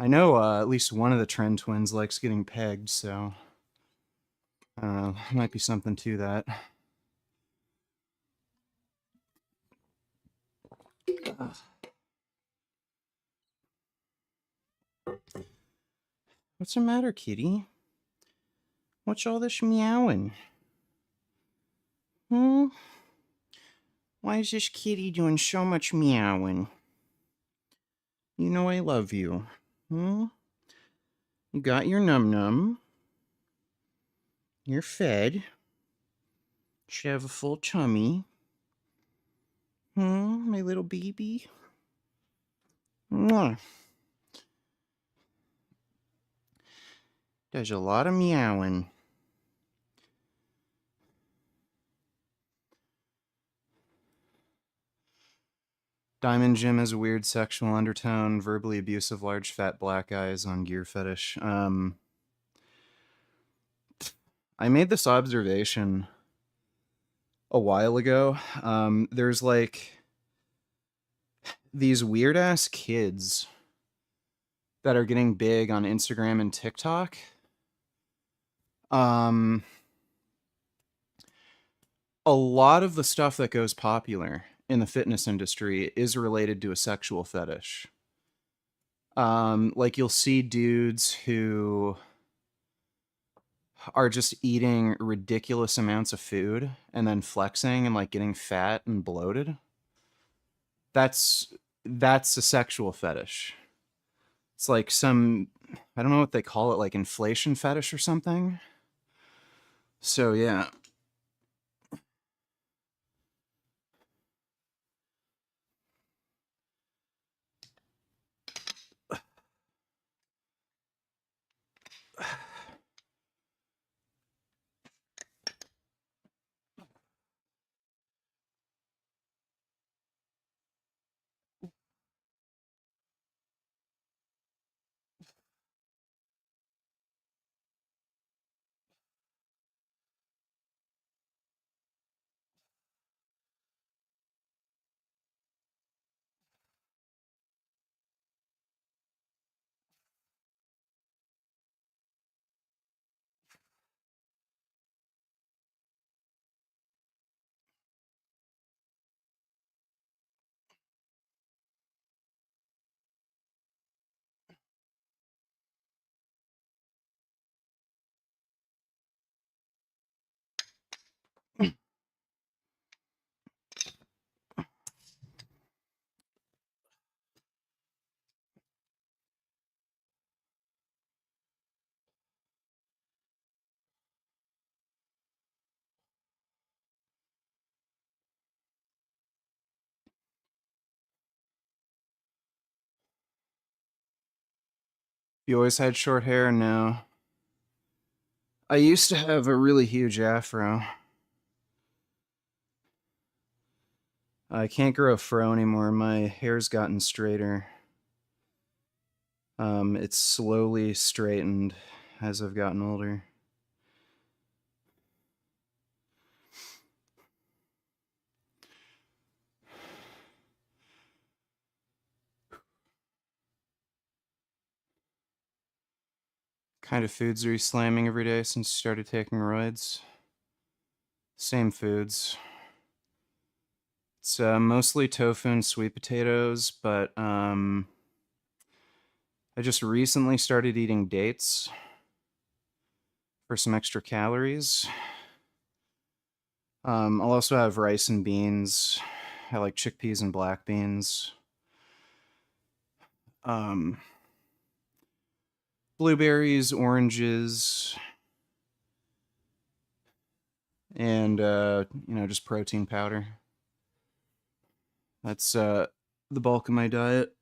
know at least one of the Trend Twins likes getting pegged, so I don't know. Might be something to that. What's the matter, kitty? What's all this meowing? Hmm? Why is this kitty doing so much meowing? You know I love you. Hmm? You got your num-num. You're fed. Should have a full tummy. My little baby? Mwah. Does a lot of meowing. Diamond Jim has a weird sexual undertone, verbally abusive, large fat black guys on gear fetish. I made this observation a while ago. There's like these weird ass kids that are getting big on Instagram and TikTok. Um, a lot of the stuff that goes popular in the fitness industry is related to a sexual fetish. Like you'll see dudes who are just eating ridiculous amounts of food and then flexing and like getting fat and bloated. That's that's a sexual fetish. It's like some, I don't know what they call it, like inflation fetish or something. So yeah. You always had short hair? No. I used to have a really huge afro. I can't grow a fro anymore. My hair's gotten straighter. It's slowly straightened as I've gotten older. Kind of foods are you slamming every day since you started taking roids? Same foods. It's mostly tofu and sweet potatoes, but I just recently started eating dates for some extra calories. I'll also have rice and beans. I like chickpeas and black beans. Um, Blueberries, oranges, and just protein powder. That's the bulk of my diet.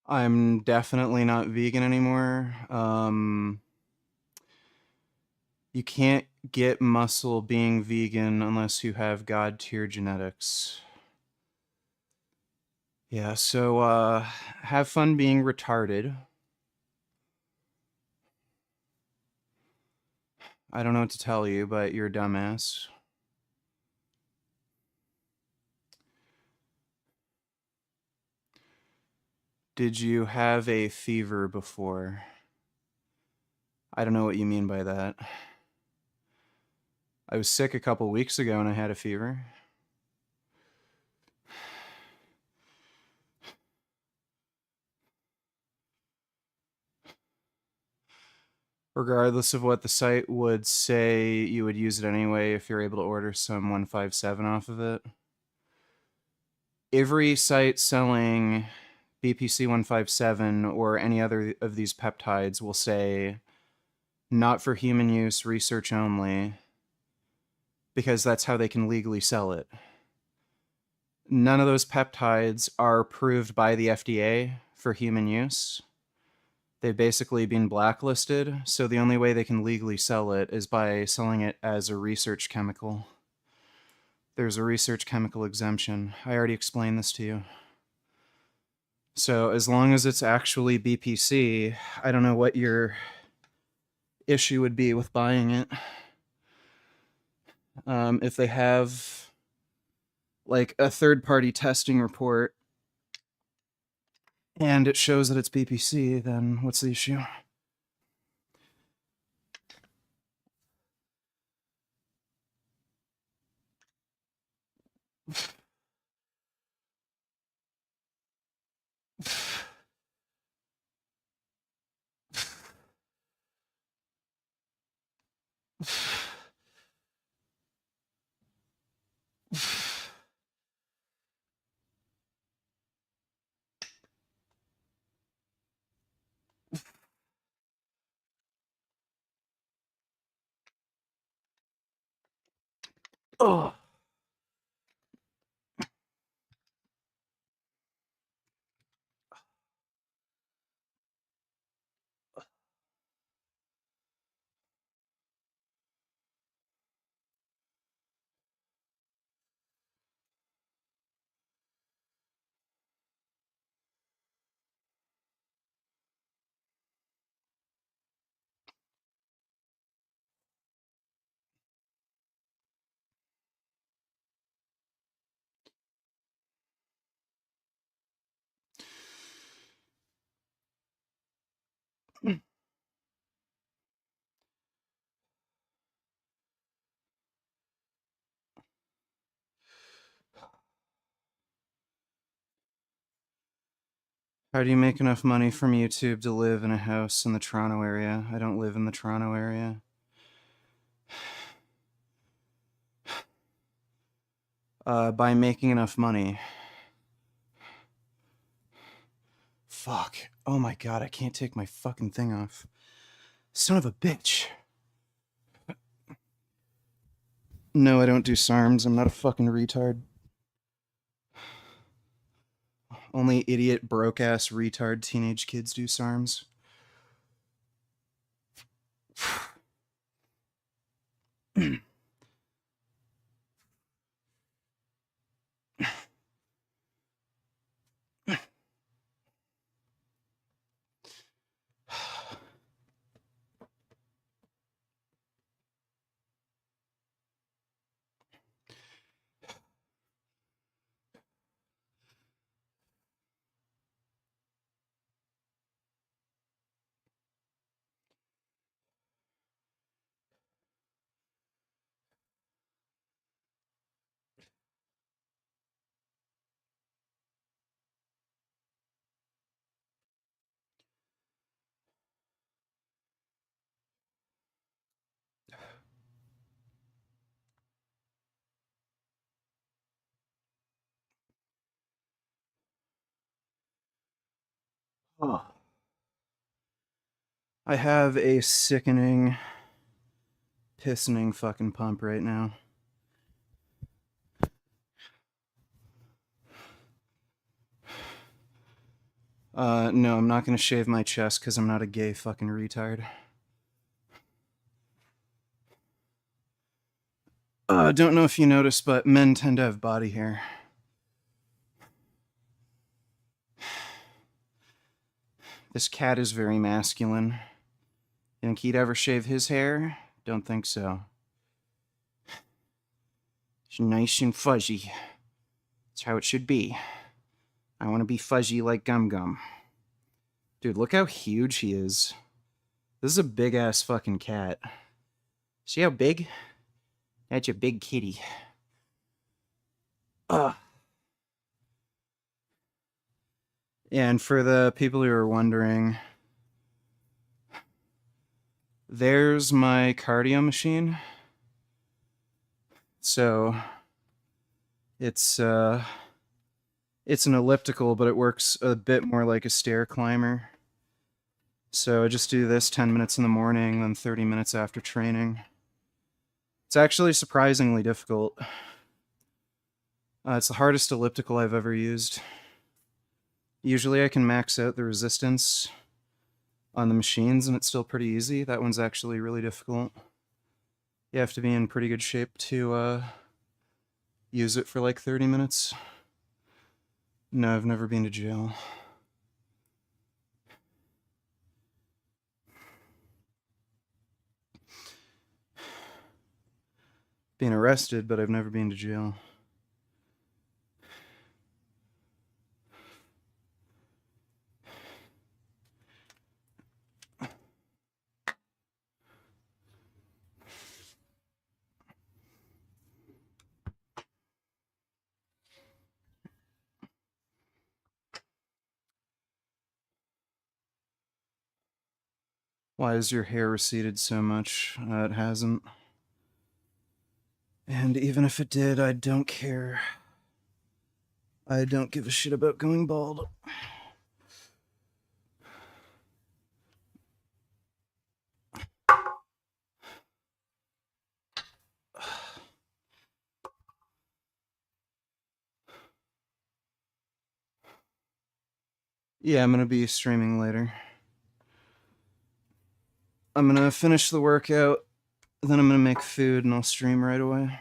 I'm definitely not vegan anymore. You can't get muscle being vegan unless you have god tier genetics. Yeah, so have fun being retarded. I don't know what to tell you, but you're a dumbass. Did you have a fever before? I don't know what you mean by that. I was sick a couple weeks ago and I had a fever. Regardless of what the site would say, you would use it anyway if you're able to order some 157 off of it. Every site selling BPC 157 or any other of these peptides will say not for human use, research only, because that's how they can legally sell it. None of those peptides are approved by the FDA for human use. They've basically been blacklisted, so the only way they can legally sell it is by selling it as a research chemical. There's a research chemical exemption. I already explained this to you. So as long as it's actually BPC, I don't know what your issue would be with buying it. If they have like a third-party testing report and it shows that it's BPC, then what's the issue? Oh. How do you make enough money from YouTube to live in a house in the Toronto area? I don't live in the Toronto area. By making enough money. Fuck. Oh my god, I can't take my fucking thing off. Son of a bitch. No, I don't do SARMs. I'm not a fucking retard. Only idiot, broke-ass, retard teenage kids do SARMs. Oh. I have a sickening, pissening fucking pump right now. No, I'm not gonna shave my chest because I'm not a gay fucking retard. Don't know if you noticed, but men tend to have body hair. This cat is very masculine. Think he'd ever shave his hair? Don't think so. It's nice and fuzzy. That's how it should be. I want to be fuzzy like Gum Gum. Dude, look how huge he is. This is a big-ass fucking cat. See how big? That's a big kitty. Ugh. And for the people who are wondering, there's my cardio machine. So it's an elliptical, but it works a bit more like a stair climber. So I just do this 10 minutes in the morning, then 30 minutes after training. It's actually surprisingly difficult. It's the hardest elliptical I've ever used. Usually I can max out the resistance on the machines and it's still pretty easy. That one's actually really difficult. You have to be in pretty good shape to use it for like 30 minutes. No, I've never been to jail. Been arrested, but I've never been to jail. Why is your hair receded so much? It hasn't. And even if it did, I don't care. I don't give a shit about going bald. Yeah, I'm gonna be streaming later. I'm gonna finish the workout, then I'm gonna make food and I'll stream right away.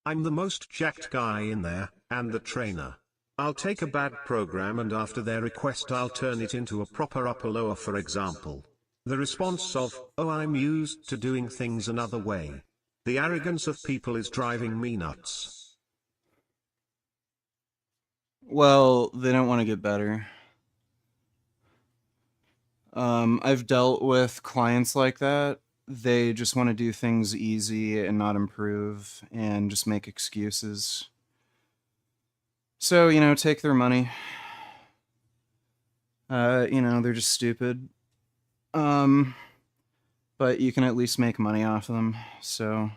I'm the most jacked guy in there, and the trainer. I'll take a bad program and after their request I'll turn it into a proper upper lower, for example. The response of, oh, I'm used to doing things another way. The arrogance of people is driving me nuts. Well, they don't want to get better. I've dealt with clients like that. They just want to do things easy and not improve and just make excuses. So, take their money. They're just stupid. But you can at least make money off of them, so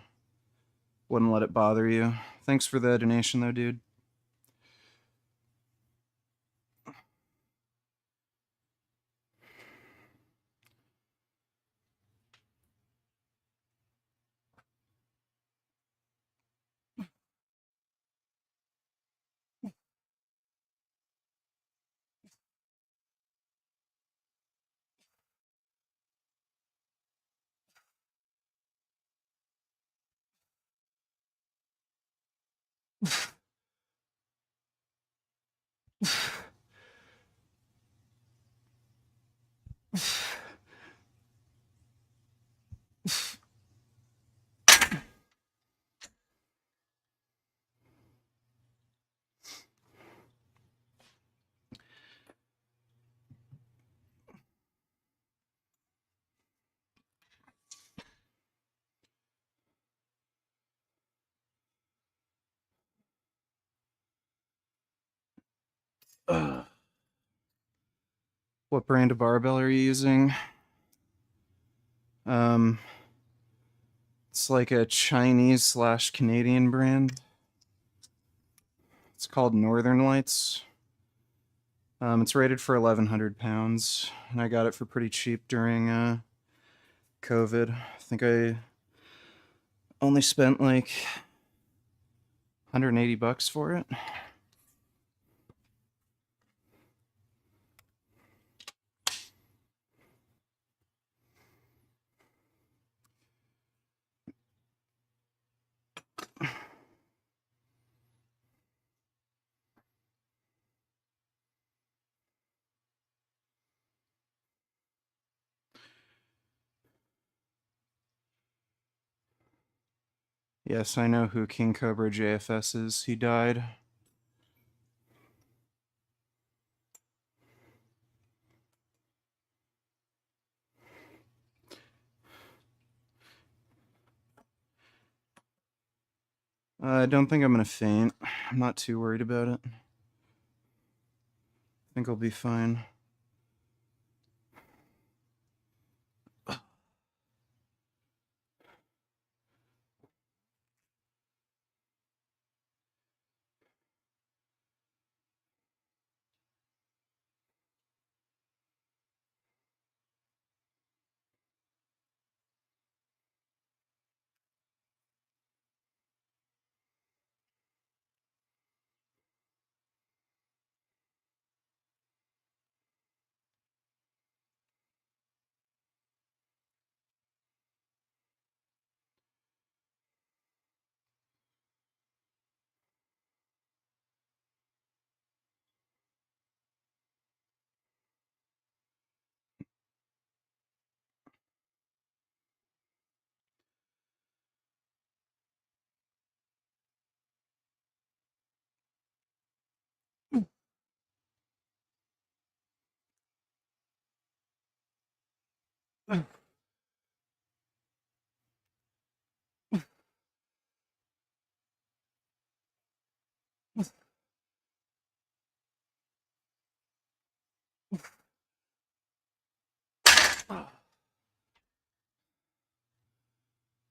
wouldn't let it bother you. Thanks for the donation, though, dude. What brand of barbell are you using? It's like a Chinese / Canadian brand. It's called Northern Lights. It's rated for 1,100 pounds, and I got it for pretty cheap during COVID. I think I only spent like $180 for it. Yes, I know who King Cobra JFS is. He died. I don't think I'm gonna faint. I'm not too worried about it. I think I'll be fine.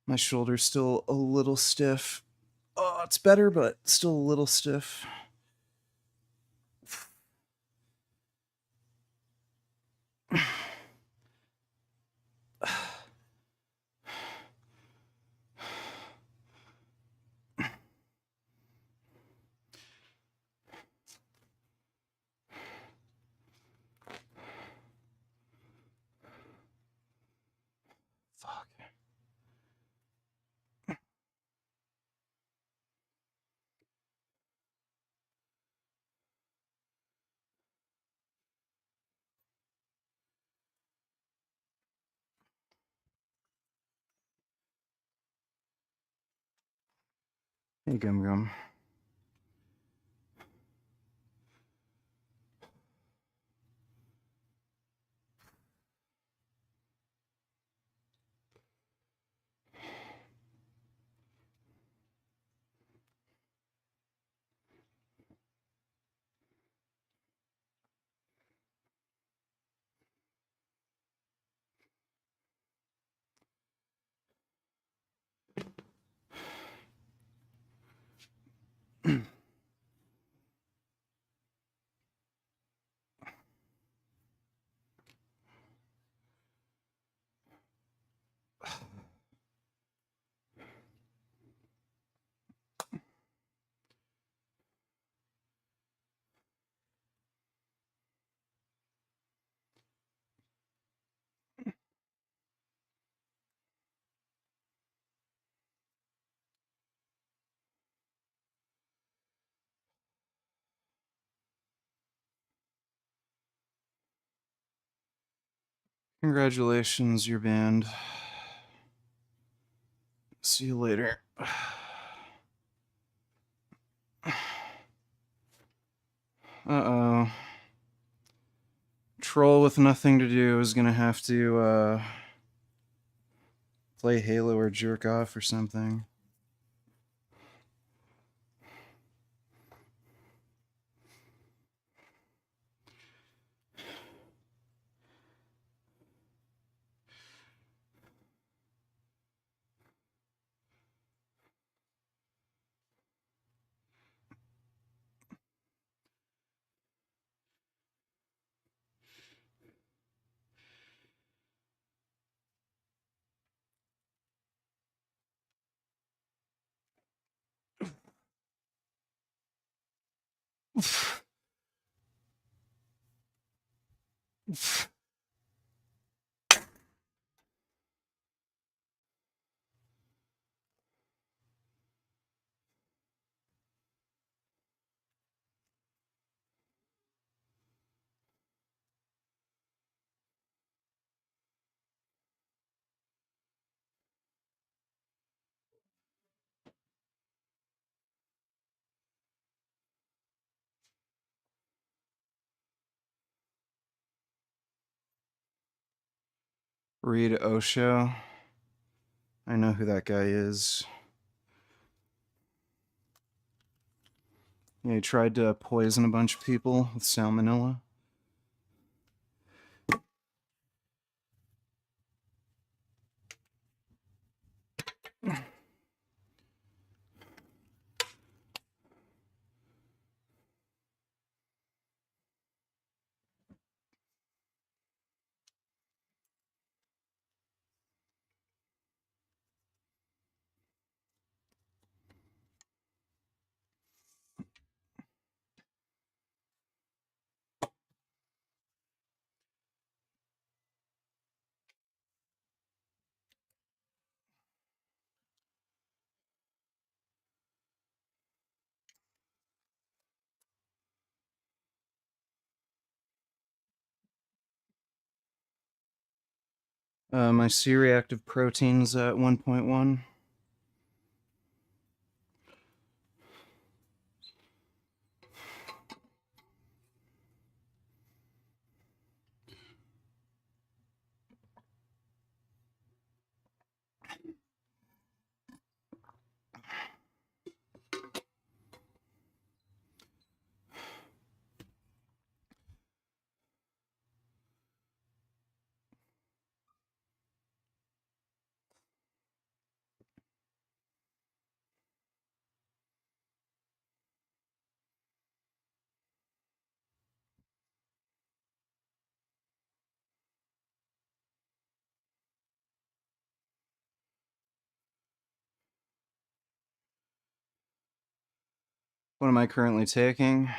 My shoulder's still a little stiff. Oh, it's better, but still a little stiff. Fuck. Hey, Gum Gum. Congratulations, you're banned. See you later. Uh-oh. Troll with nothing to do is gonna have to, play Halo or jerk off or something. Read Osho. I know who that guy is. Yeah, he tried to poison a bunch of people with salmonella. My C-reactive protein's at 1.1. What am I currently taking?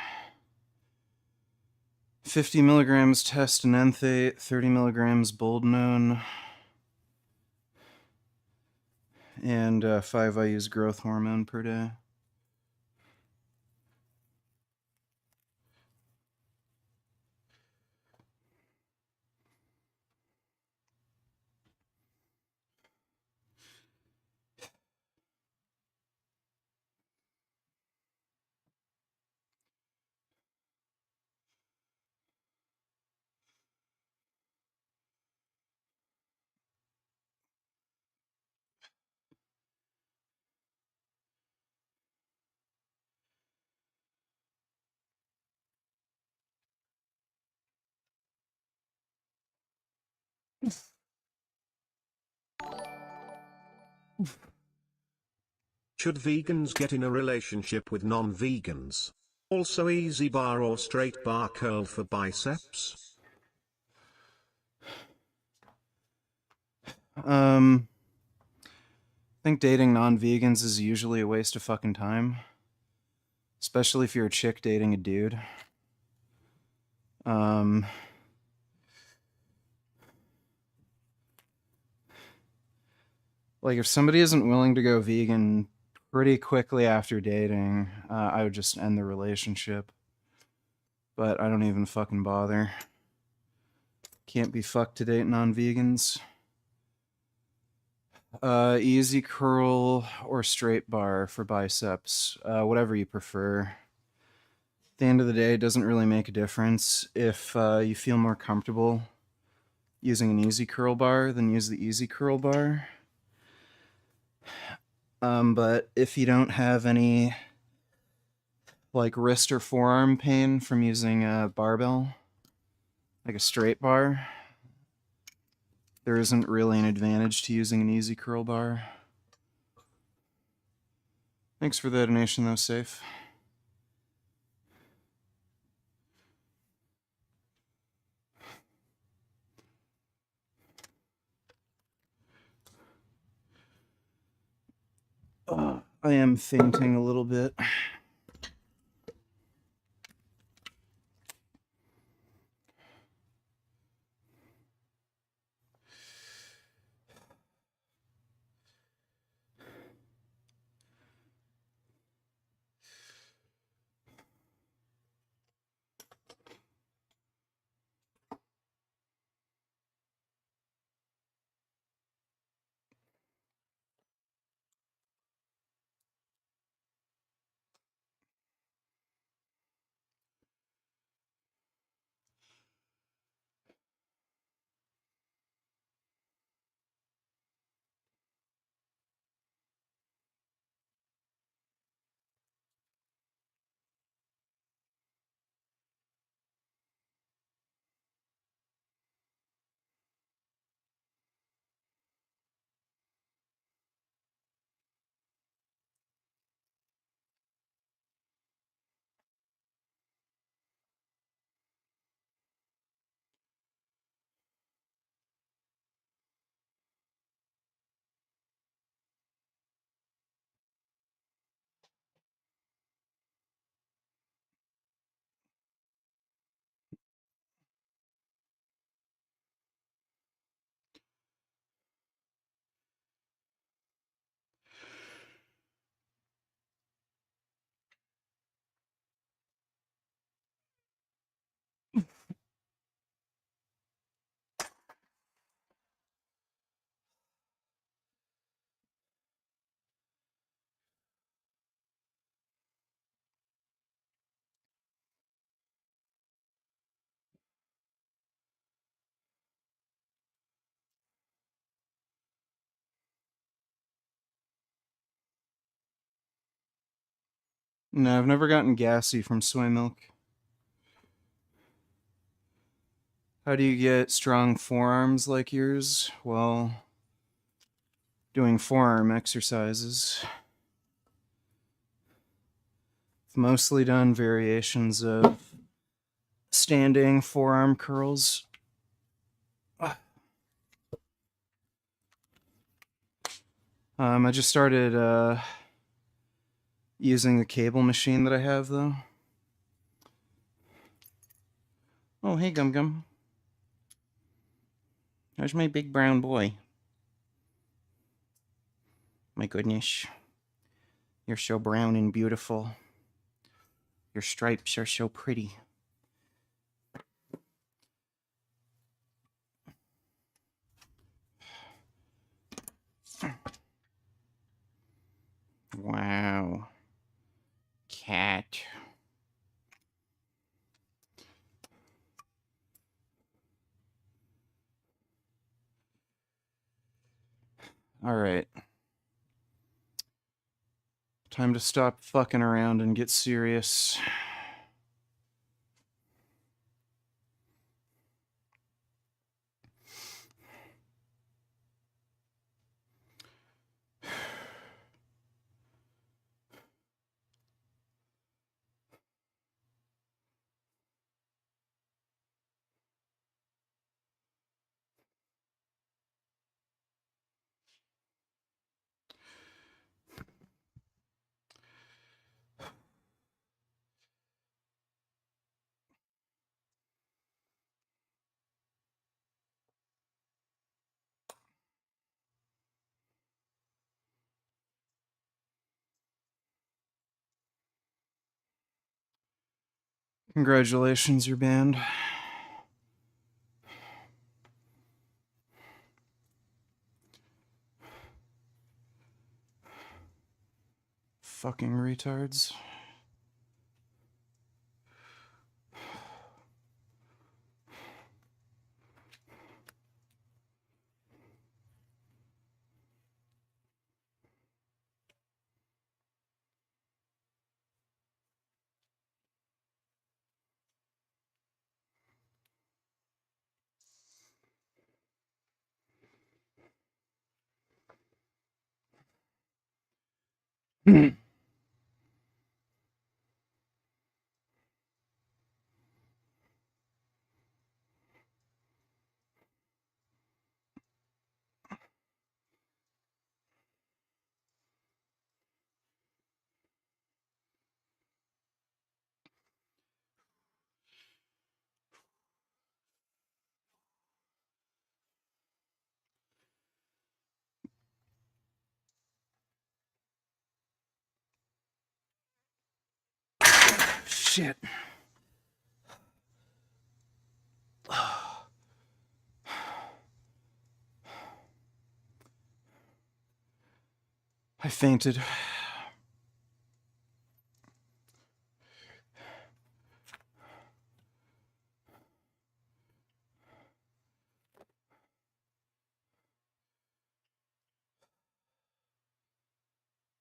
50 milligrams testanenthate, 30 milligrams boldenone, and 5 IU's growth hormone per day. Should vegans get in a relationship with non-vegans? Also easy bar or straight bar curl for biceps? I think dating non-vegans is usually a waste of fucking time. Especially if you're a chick dating a dude. Like, if somebody isn't willing to go vegan pretty quickly after dating, I would just end the relationship. But I don't even fucking bother. Can't be fucked to date non-vegans. Easy curl or straight bar for biceps. Whatever you prefer. At the end of the day, it doesn't really make a difference. If you feel more comfortable using an easy curl bar, then use the easy curl bar. But if you don't have any like wrist or forearm pain from using a barbell, like a straight bar, there isn't really an advantage to using an easy curl bar. Thanks for the donation, though, Safe. I am fainting a little bit. No, I've never gotten gassy from soy milk. How do you get strong forearms like yours? Well, doing forearm exercises. I've mostly done variations of standing forearm curls. I just started using the cable machine that I have, though. Oh, hey, Gum Gum. There's my big brown boy. My goodness. You're so brown and beautiful. Your stripes are so pretty. Wow. Cat. All right. Time to stop fucking around and get serious. Congratulations, you're banned. Fucking retards. I'm Shit. I fainted.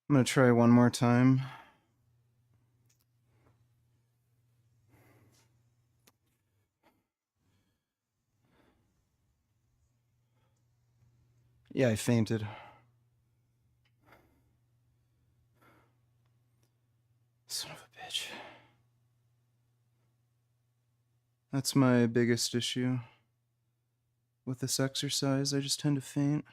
I'm gonna try one more time. Yeah, I fainted. Son of a bitch. That's my biggest issue with this exercise. I just tend to faint.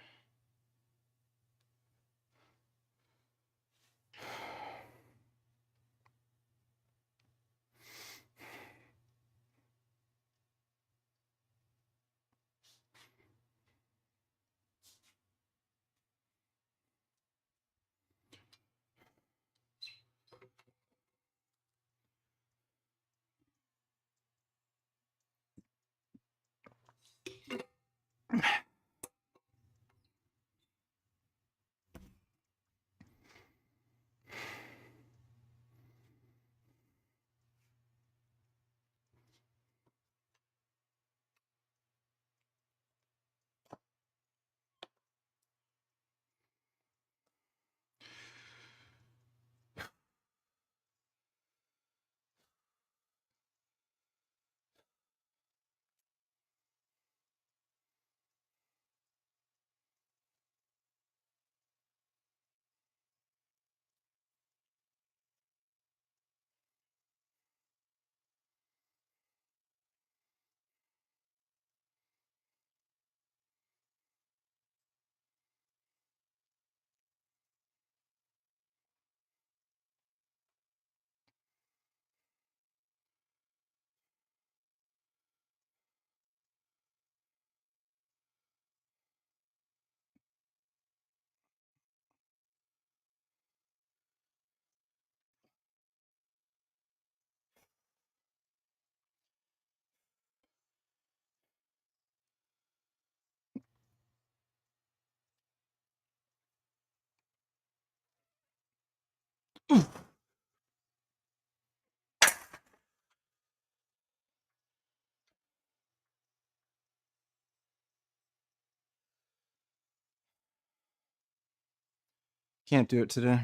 Can't do it today.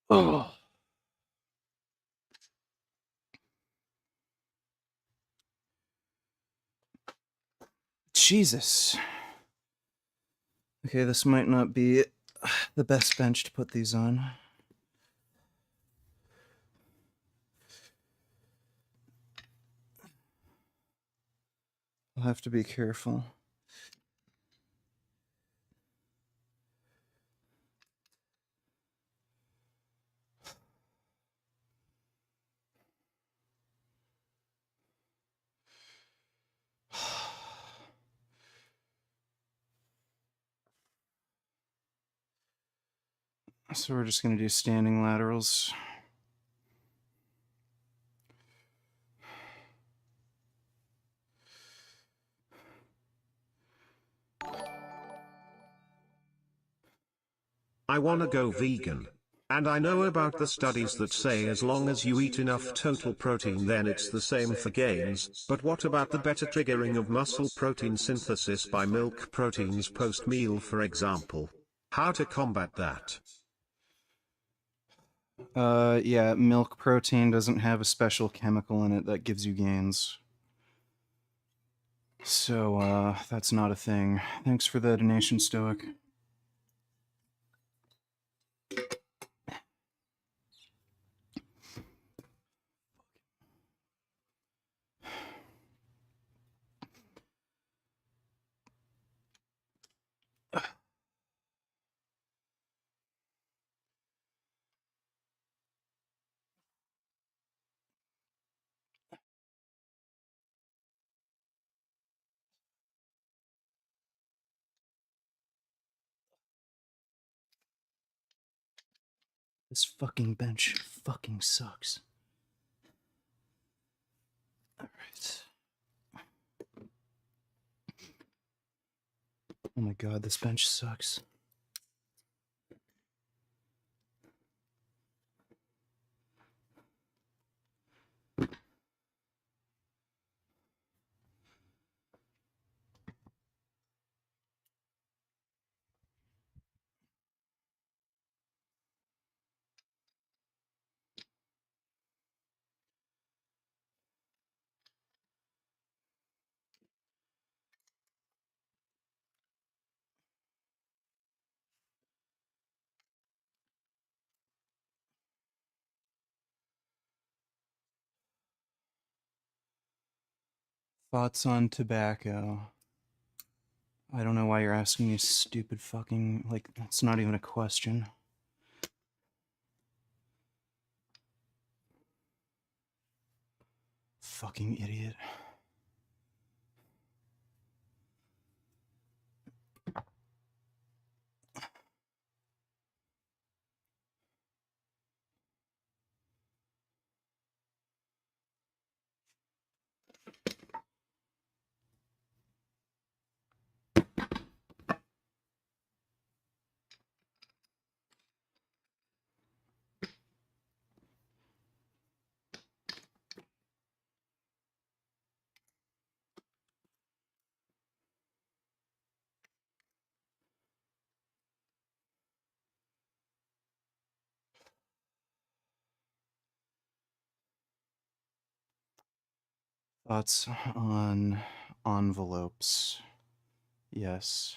Oh, Jesus. Okay, this might not be the best bench to put these on. I'll have to be careful. So we're just going to do standing laterals. I wanna go vegan. And I know about the studies that say as long as you eat enough total protein then it's the same for gains, but what about the better triggering of muscle protein synthesis by milk proteins post-meal for example? How to combat that? Yeah, milk protein doesn't have a special chemical in it that gives you gains. So, that's not a thing. Thanks for the donation, Stoic. This fucking bench fucking sucks. Alright. Oh my god, this bench sucks. Thoughts on tobacco? I don't know why you're asking me stupid fucking, like, that's not even a question. Fucking idiot. Thoughts on envelopes? Yes.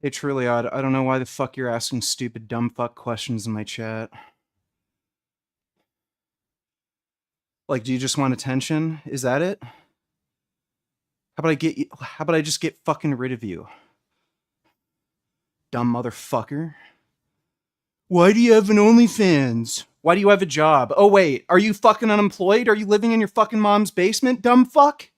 Hey, truly odd. I don't know why the fuck you're asking stupid dumb fuck questions in my chat. Like, do you just want attention? Is that it? How about I just get fucking rid of you? Dumb motherfucker. Why do you have an OnlyFans? Why do you have a job? Oh wait, are you fucking unemployed? Are you living in your fucking mom's basement, dumb fuck?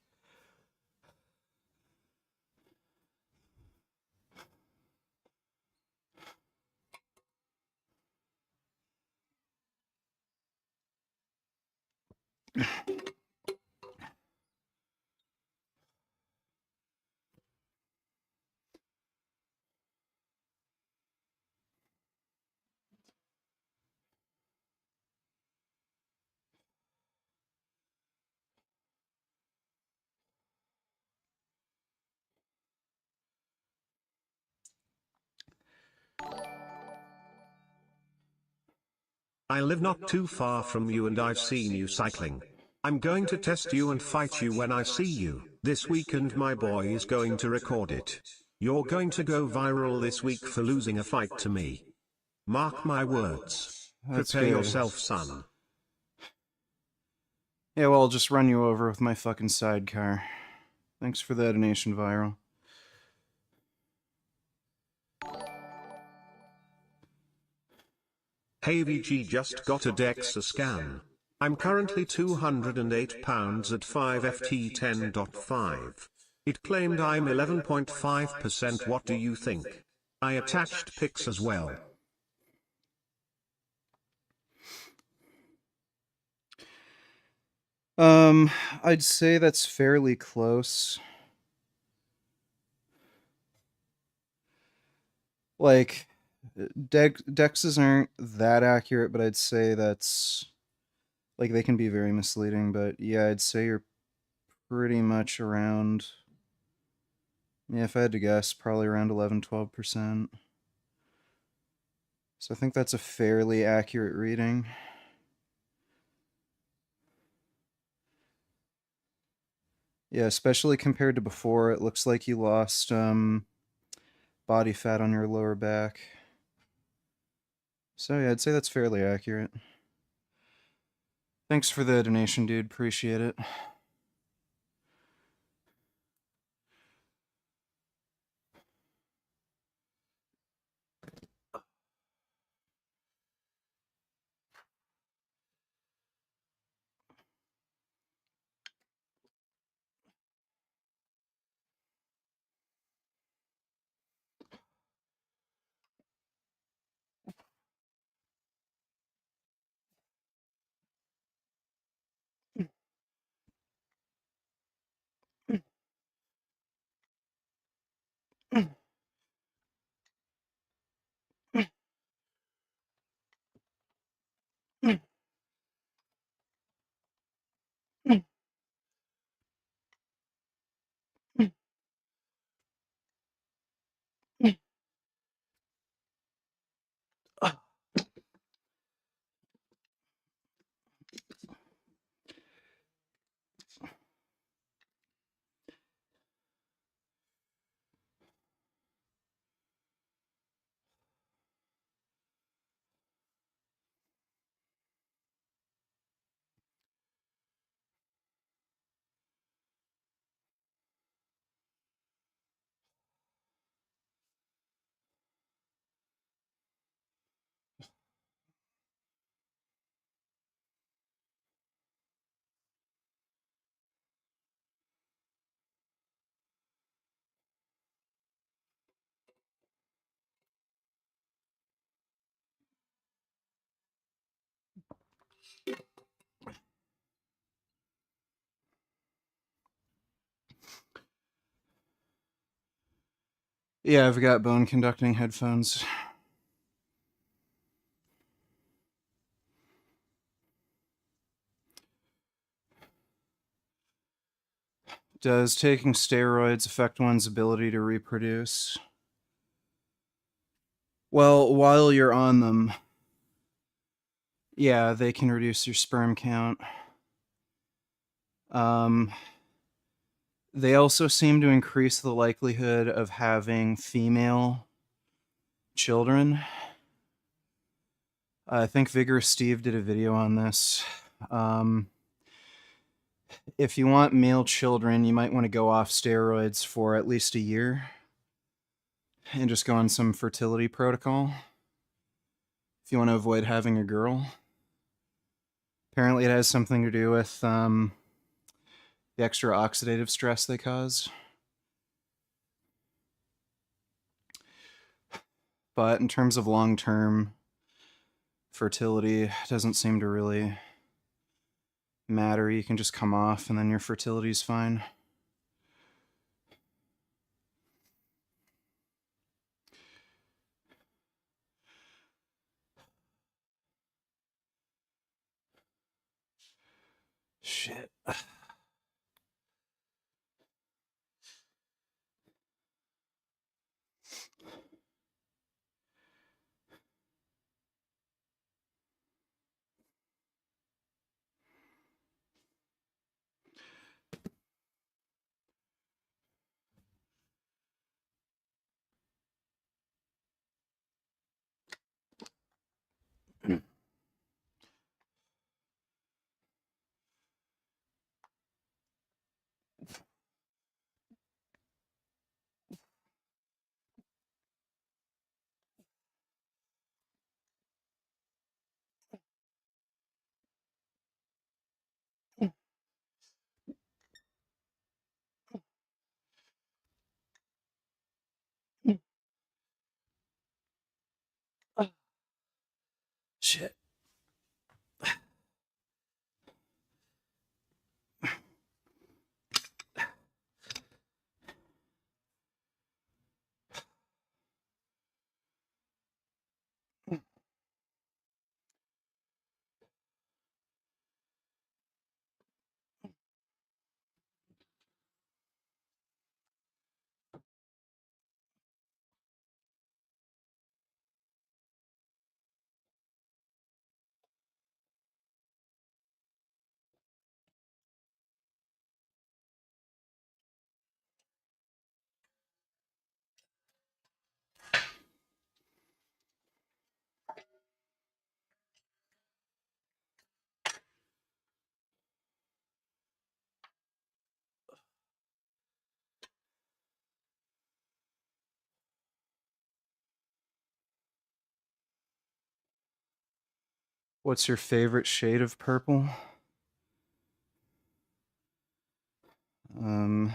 I live not too far from you and I've seen you cycling. I'm going to test you and fight you when I see you. This weekend my boy is going to record it. You're going to go viral this week for losing a fight to me. Mark my words. That's Prepare good. yourself, son. Yeah, well, I'll just run you over with my fucking sidecar. Thanks for the donation, Viral. Hey VG just got a DEXA scan. I'm currently 208 pounds at 5FT 10.5. It claimed I'm 11.5%. What do you think? I attached pics as well. I'd say that's fairly close. Like, dexes aren't that accurate, but I'd say that's, like, they can be very misleading, but yeah, I'd say you're pretty much around, yeah, if I had to guess, probably around 11-12%. So I think that's a fairly accurate reading. Yeah, especially compared to before, it looks like you lost body fat on your lower back. So yeah, I'd say that's fairly accurate. Thanks for the donation, dude. Appreciate it. Yeah, I've got bone conducting headphones. Does taking steroids affect one's ability to reproduce? Well, while you're on them, yeah, they can reduce your sperm count. They also seem to increase the likelihood of having female children. I think Vigorous Steve did a video on this. If you want male children, you might want to go off steroids for at least a year and just go on some fertility protocol if you want to avoid having a girl. Apparently, it has something to do with the extra oxidative stress they cause. But in terms of long-term fertility, it doesn't seem to really matter. You can just come off and then your fertility's fine. Shit. Shit. What's your favorite shade of purple? I'm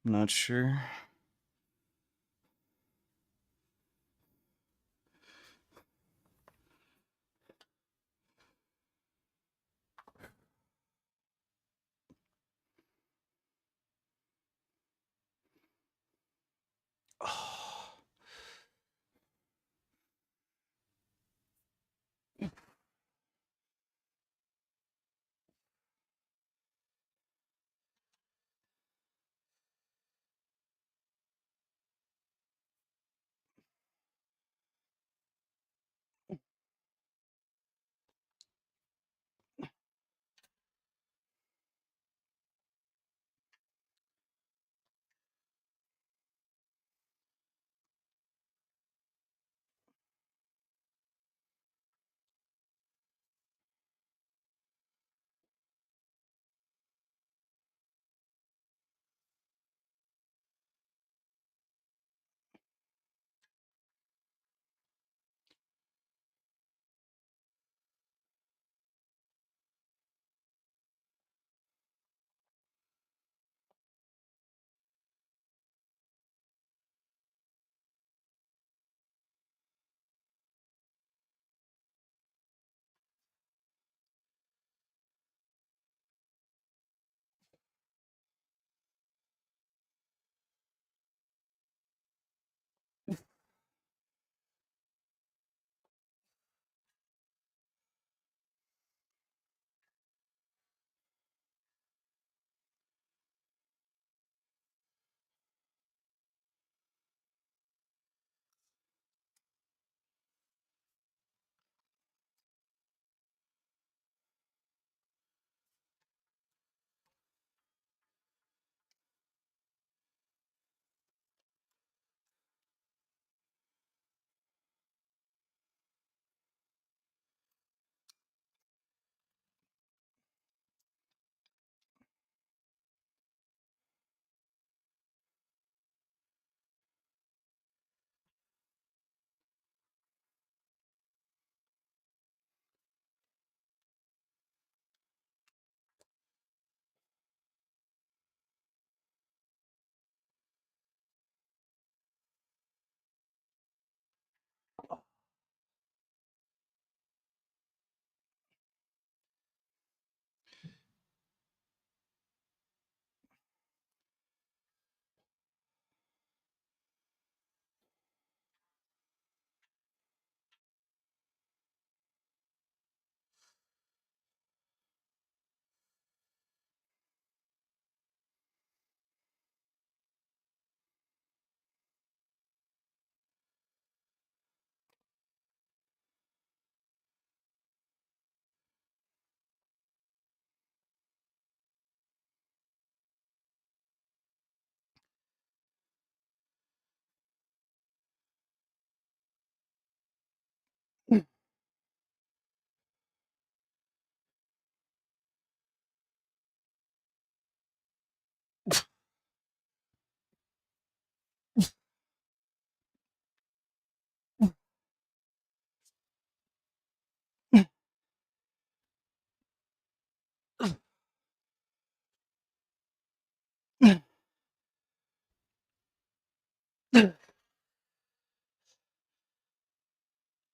not sure.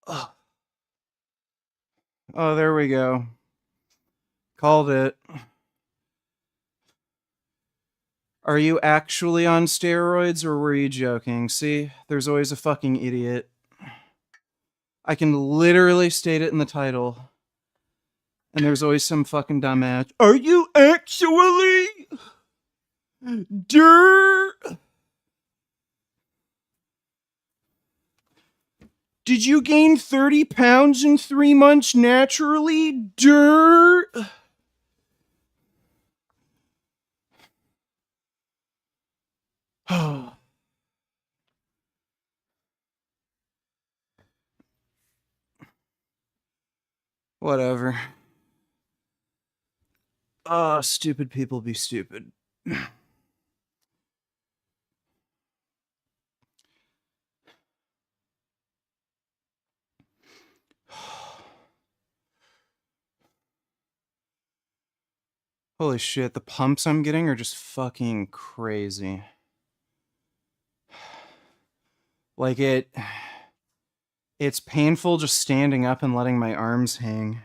Oh, there we go. Called it. Are you actually on steroids or were you joking? See, there's always a fucking idiot. I can literally state it in the title. And there's always some fucking dumbass. Are you actually? Dirt. Did you gain 30 pounds in 3 months naturally? Dirt. Whatever. Stupid people be stupid. Holy shit, the pumps I'm getting are just fucking crazy. Like it's painful just standing up and letting my arms hang.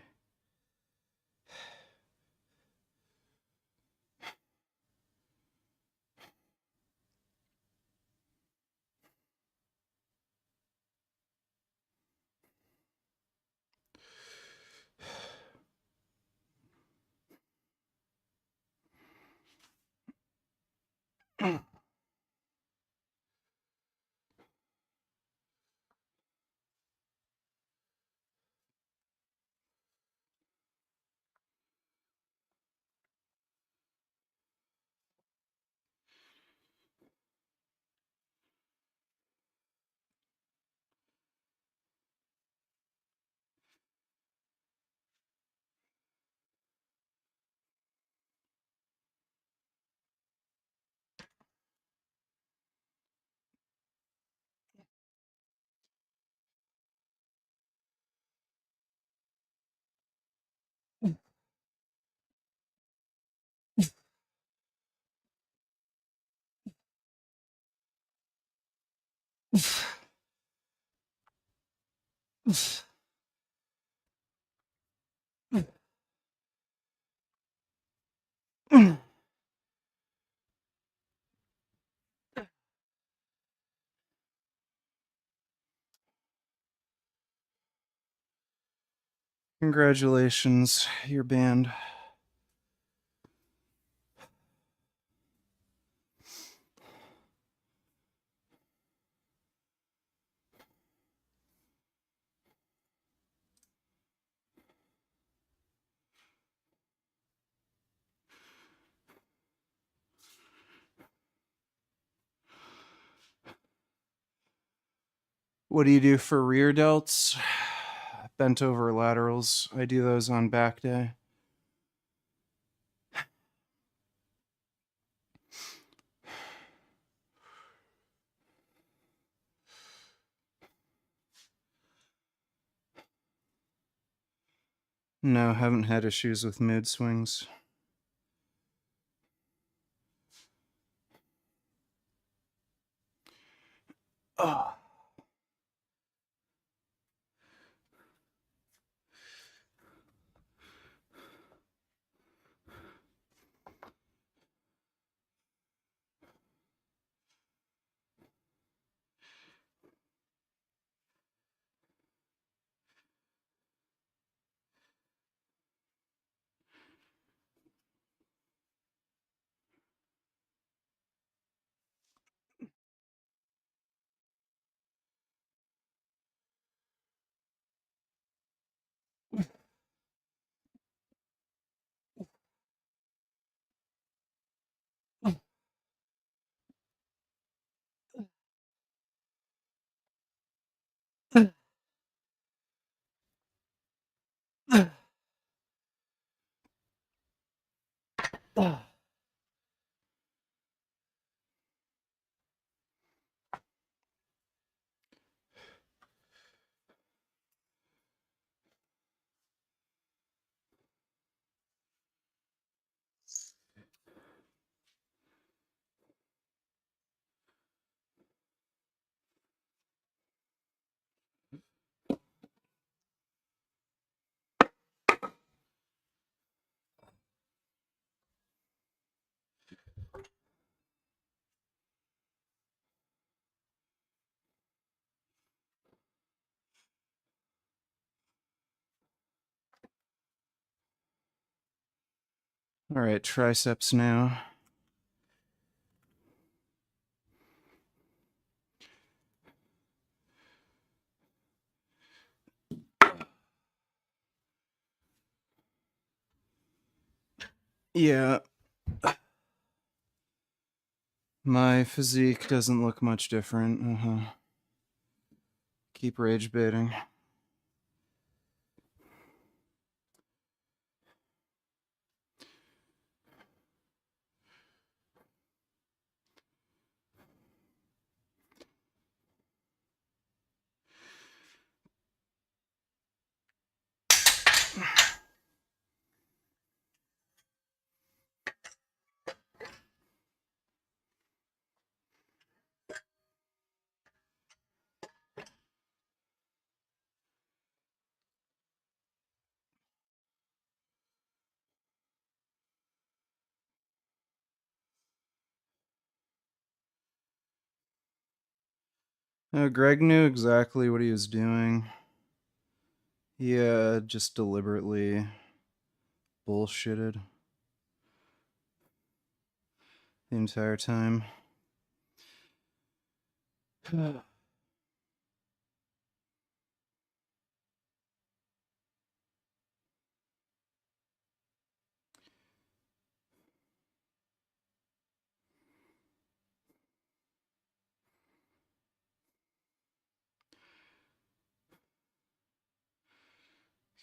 Congratulations, you're banned. What do you do for rear delts? Bent over laterals. I do those on back day. No, haven't had issues with mood swings. Oh. All right, triceps now. Yeah, my physique doesn't look much different. Keep rage baiting. Greg knew exactly what he was doing. He just deliberately bullshitted the entire time.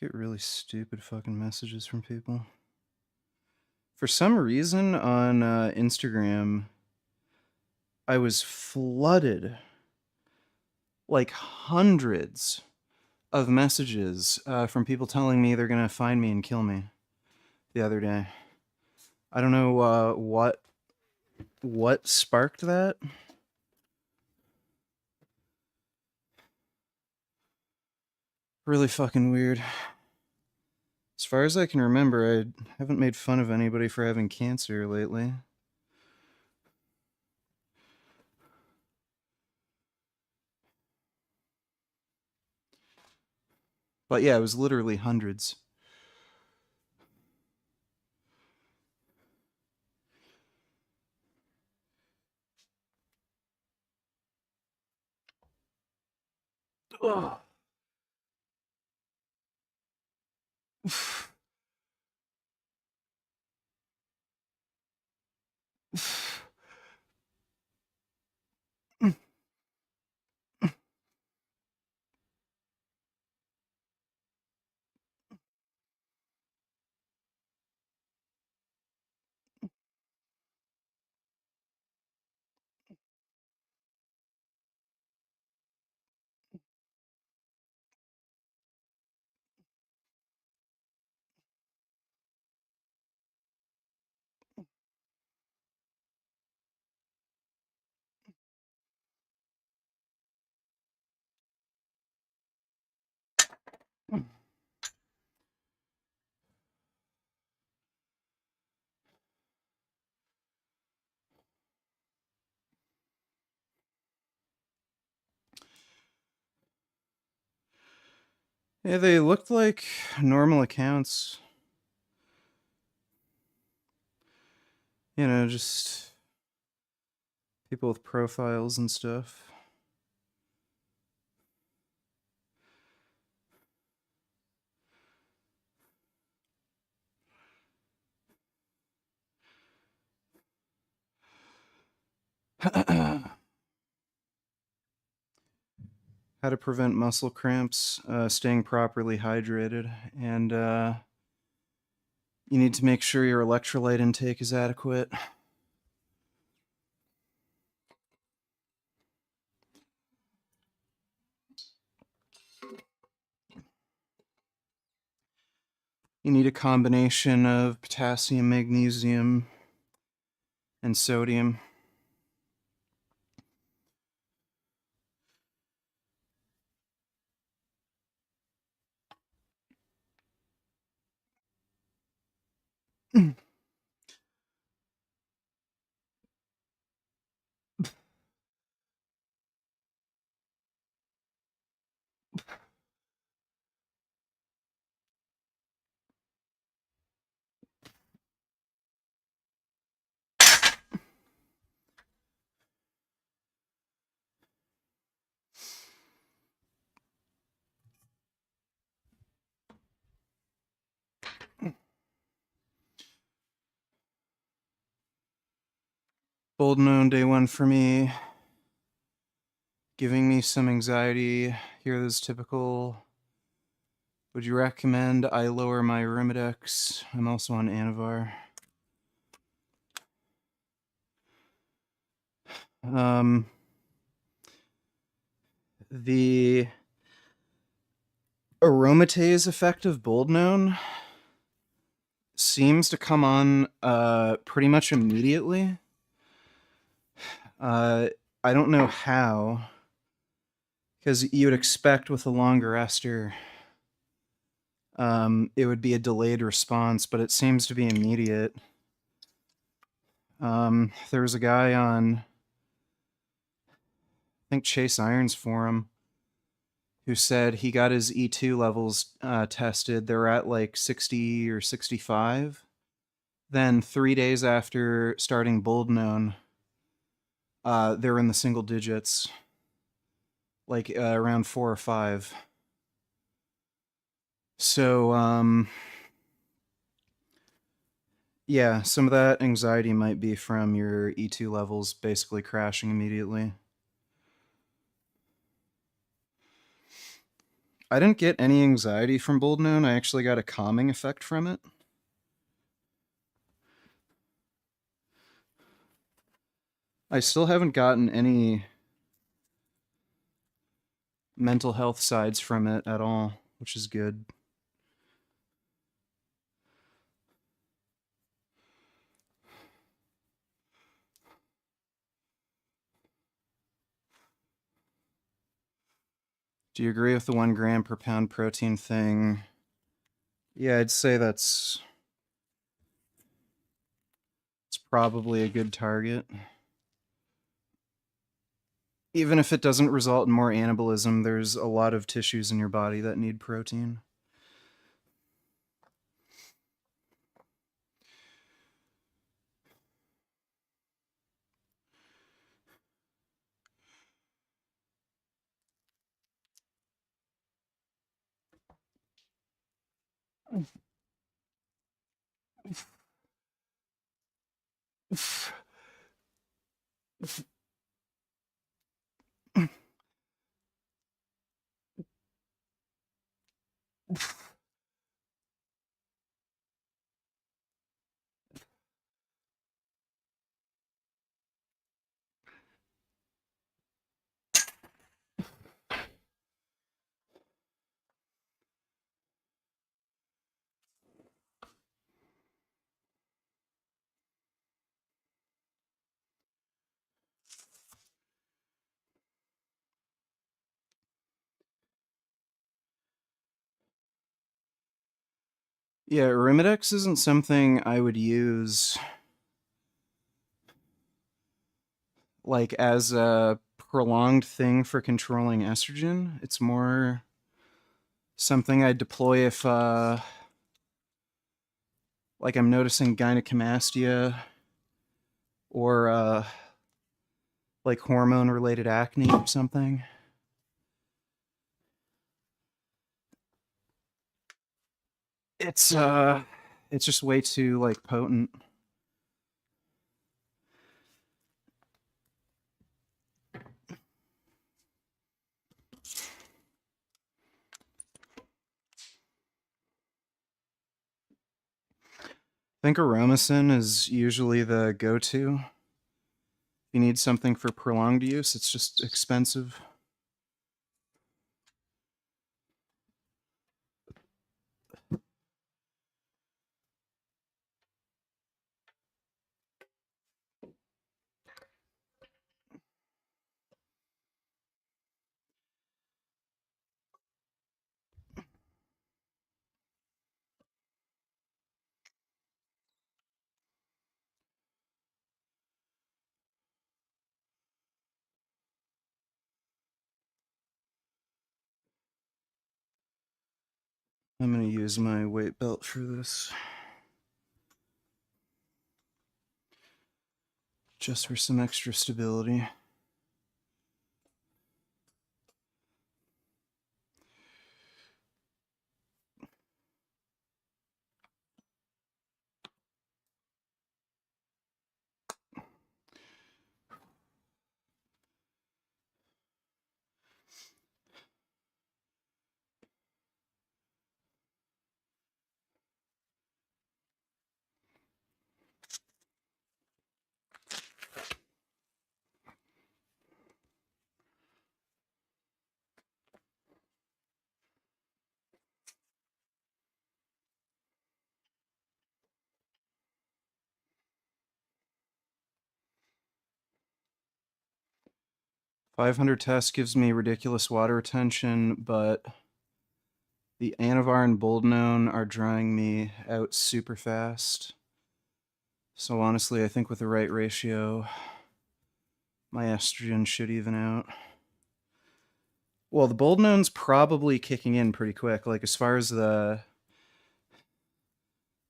Get really stupid fucking messages from people. For some reason on Instagram, I was flooded, like hundreds of messages from people telling me they're gonna find me and kill me the other day. I don't know what sparked that. Really fucking weird. As far as I can remember, I haven't made fun of anybody for having cancer lately. But yeah, it was literally hundreds. Ugh. Yeah, they looked like normal accounts. You know, just people with profiles and stuff. How to prevent muscle cramps, staying properly hydrated, and you need to make sure your electrolyte intake is adequate. You need a combination of potassium, magnesium, and sodium. Boldenone day one for me. Giving me some anxiety. Here is typical. Would you recommend I lower my Arimidex? I'm also on Anavar. The aromatase effect of Boldenone seems to come on pretty much immediately. I don't know how, because you would expect with a longer ester it would be a delayed response, but it seems to be immediate. There was a guy on, I think, Chase Irons forum who said he got his E2 levels tested. They're at like 60 or 65. Then 3 days after starting Boldenone, they're in the single digits, like around 4 or 5. So, yeah, some of that anxiety might be from your E2 levels basically crashing immediately. I didn't get any anxiety from Boldenone. I actually got a calming effect from it. I still haven't gotten any mental health sides from it at all, which is good. Do you agree with the 1 gram per pound protein thing? Yeah, I'd say it's probably a good target. Even if it doesn't result in more anabolism, there's a lot of tissues in your body that need protein. Yeah, Arimidex isn't something I would use like as a prolonged thing for controlling estrogen. It's more something I'd deploy if like I'm noticing gynecomastia or like hormone related acne or something. It's just way too like potent. I think Aromacin is usually the go-to. If you need something for prolonged use, it's just expensive. I'm going to use my weight belt for this. Just for some extra stability. 500 tests gives me ridiculous water retention, but the Anavar and Boldenone are drying me out super fast. So honestly, I think with the right ratio, my estrogen should even out. Well, the Boldenone's probably kicking in pretty quick. Like, as far as the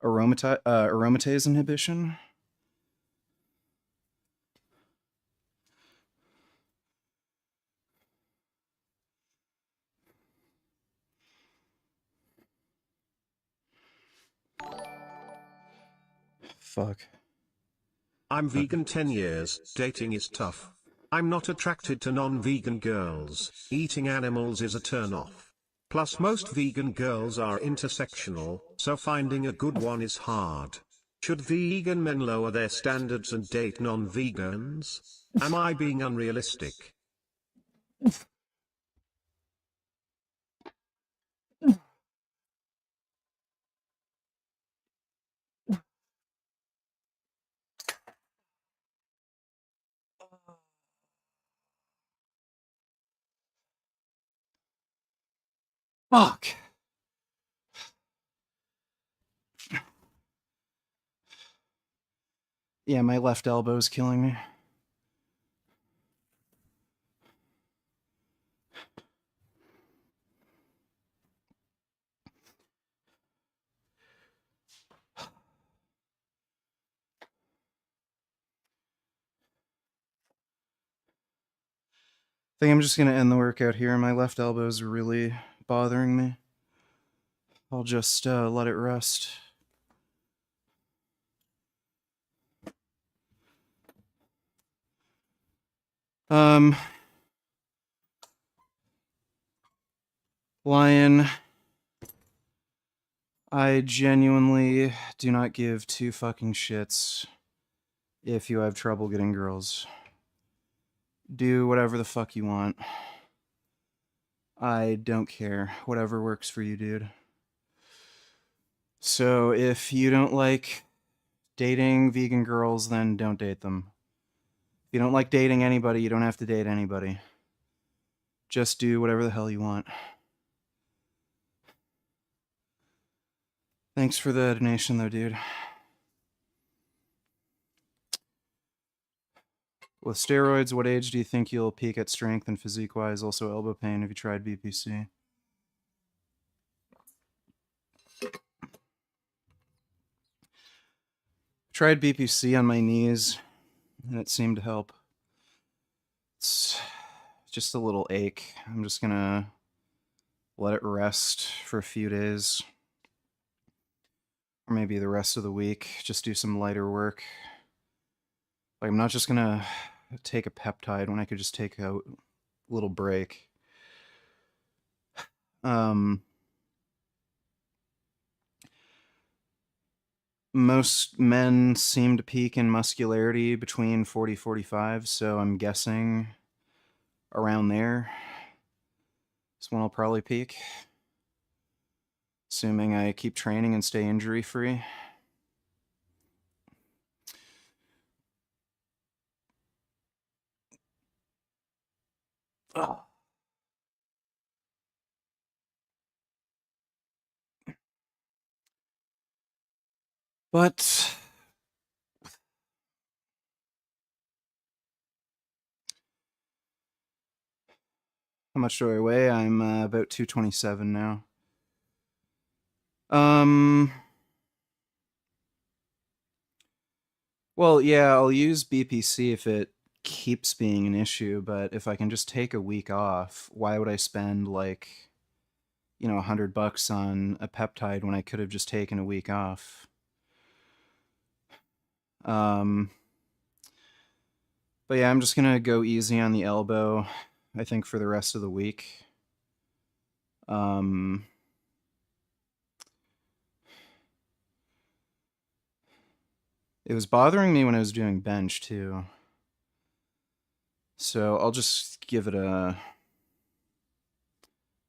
aromatase inhibition. Fuck. I'm vegan 10 years, dating is tough. I'm not attracted to non-vegan girls, eating animals is a turn-off. Plus most vegan girls are intersectional, so finding a good one is hard. Should vegan men lower their standards and date non-vegans? Am I being unrealistic? Fuck. Yeah, my left elbow's killing me. I think I'm just gonna end the workout here. My left elbow's really bothering me. I'll just let it rest. Lion, I genuinely do not give two fucking shits if you have trouble getting girls. Do whatever the fuck you want. I don't care. Whatever works for you, dude. So if you don't like dating vegan girls, then don't date them. If you don't like dating anybody, you don't have to date anybody. Just do whatever the hell you want. Thanks for the donation, though, dude. With steroids, what age do you think you'll peak at strength and physique-wise? Also elbow pain. Have you tried BPC? Tried BPC on my knees, and it seemed to help. It's just a little ache. I'm just gonna let it rest for a few days. Or maybe the rest of the week. Just do some lighter work. Like, I'm not just gonna take a peptide when I could just take a little break. Most men seem to peak in muscularity between 40-45, so I'm guessing around there is when I'll probably peak. Assuming I keep training and stay injury-free. Oh. But how much do I weigh? I'm about 227 now. Well, yeah, I'll use BPC if it keeps being an issue, but if I can just take a week off, why would I spend like, you know, $100 on a peptide when I could have just taken a week off? But yeah, I'm just gonna go easy on the elbow, I think, for the rest of the week. It was bothering me when I was doing bench too. So I'll just give it a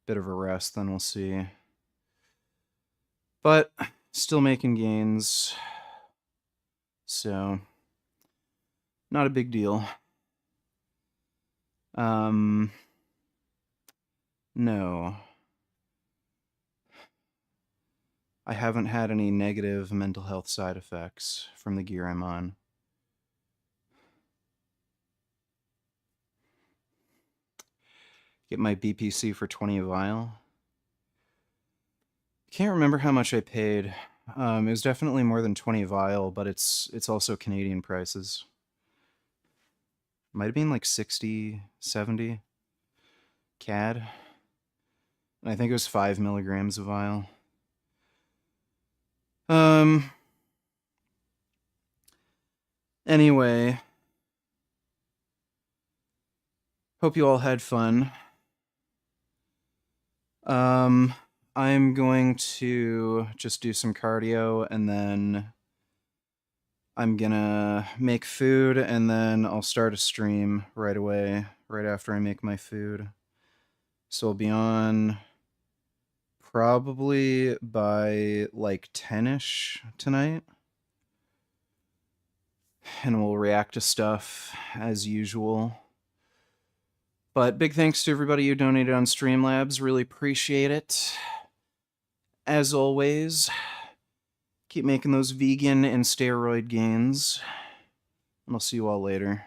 bit of a rest, then we'll see. But still making gains. So not a big deal. No. I haven't had any negative mental health side effects from the gear I'm on. Get my BPC for 20 a vial. Can't remember how much I paid. It was definitely more than 20 a vial, but it's also Canadian prices. Might have been like 60, 70 CAD. And I think it was 5 milligrams a vial. Anyway, hope you all had fun. I'm going to just do some cardio and then I'm gonna make food and then I'll start a stream right away, right after I make my food. So I'll be on probably by like 10-ish tonight. And we'll react to stuff as usual. But big thanks to everybody who donated on Streamlabs. Really appreciate it. As always, keep making those vegan and steroid gains. And I'll see you all later.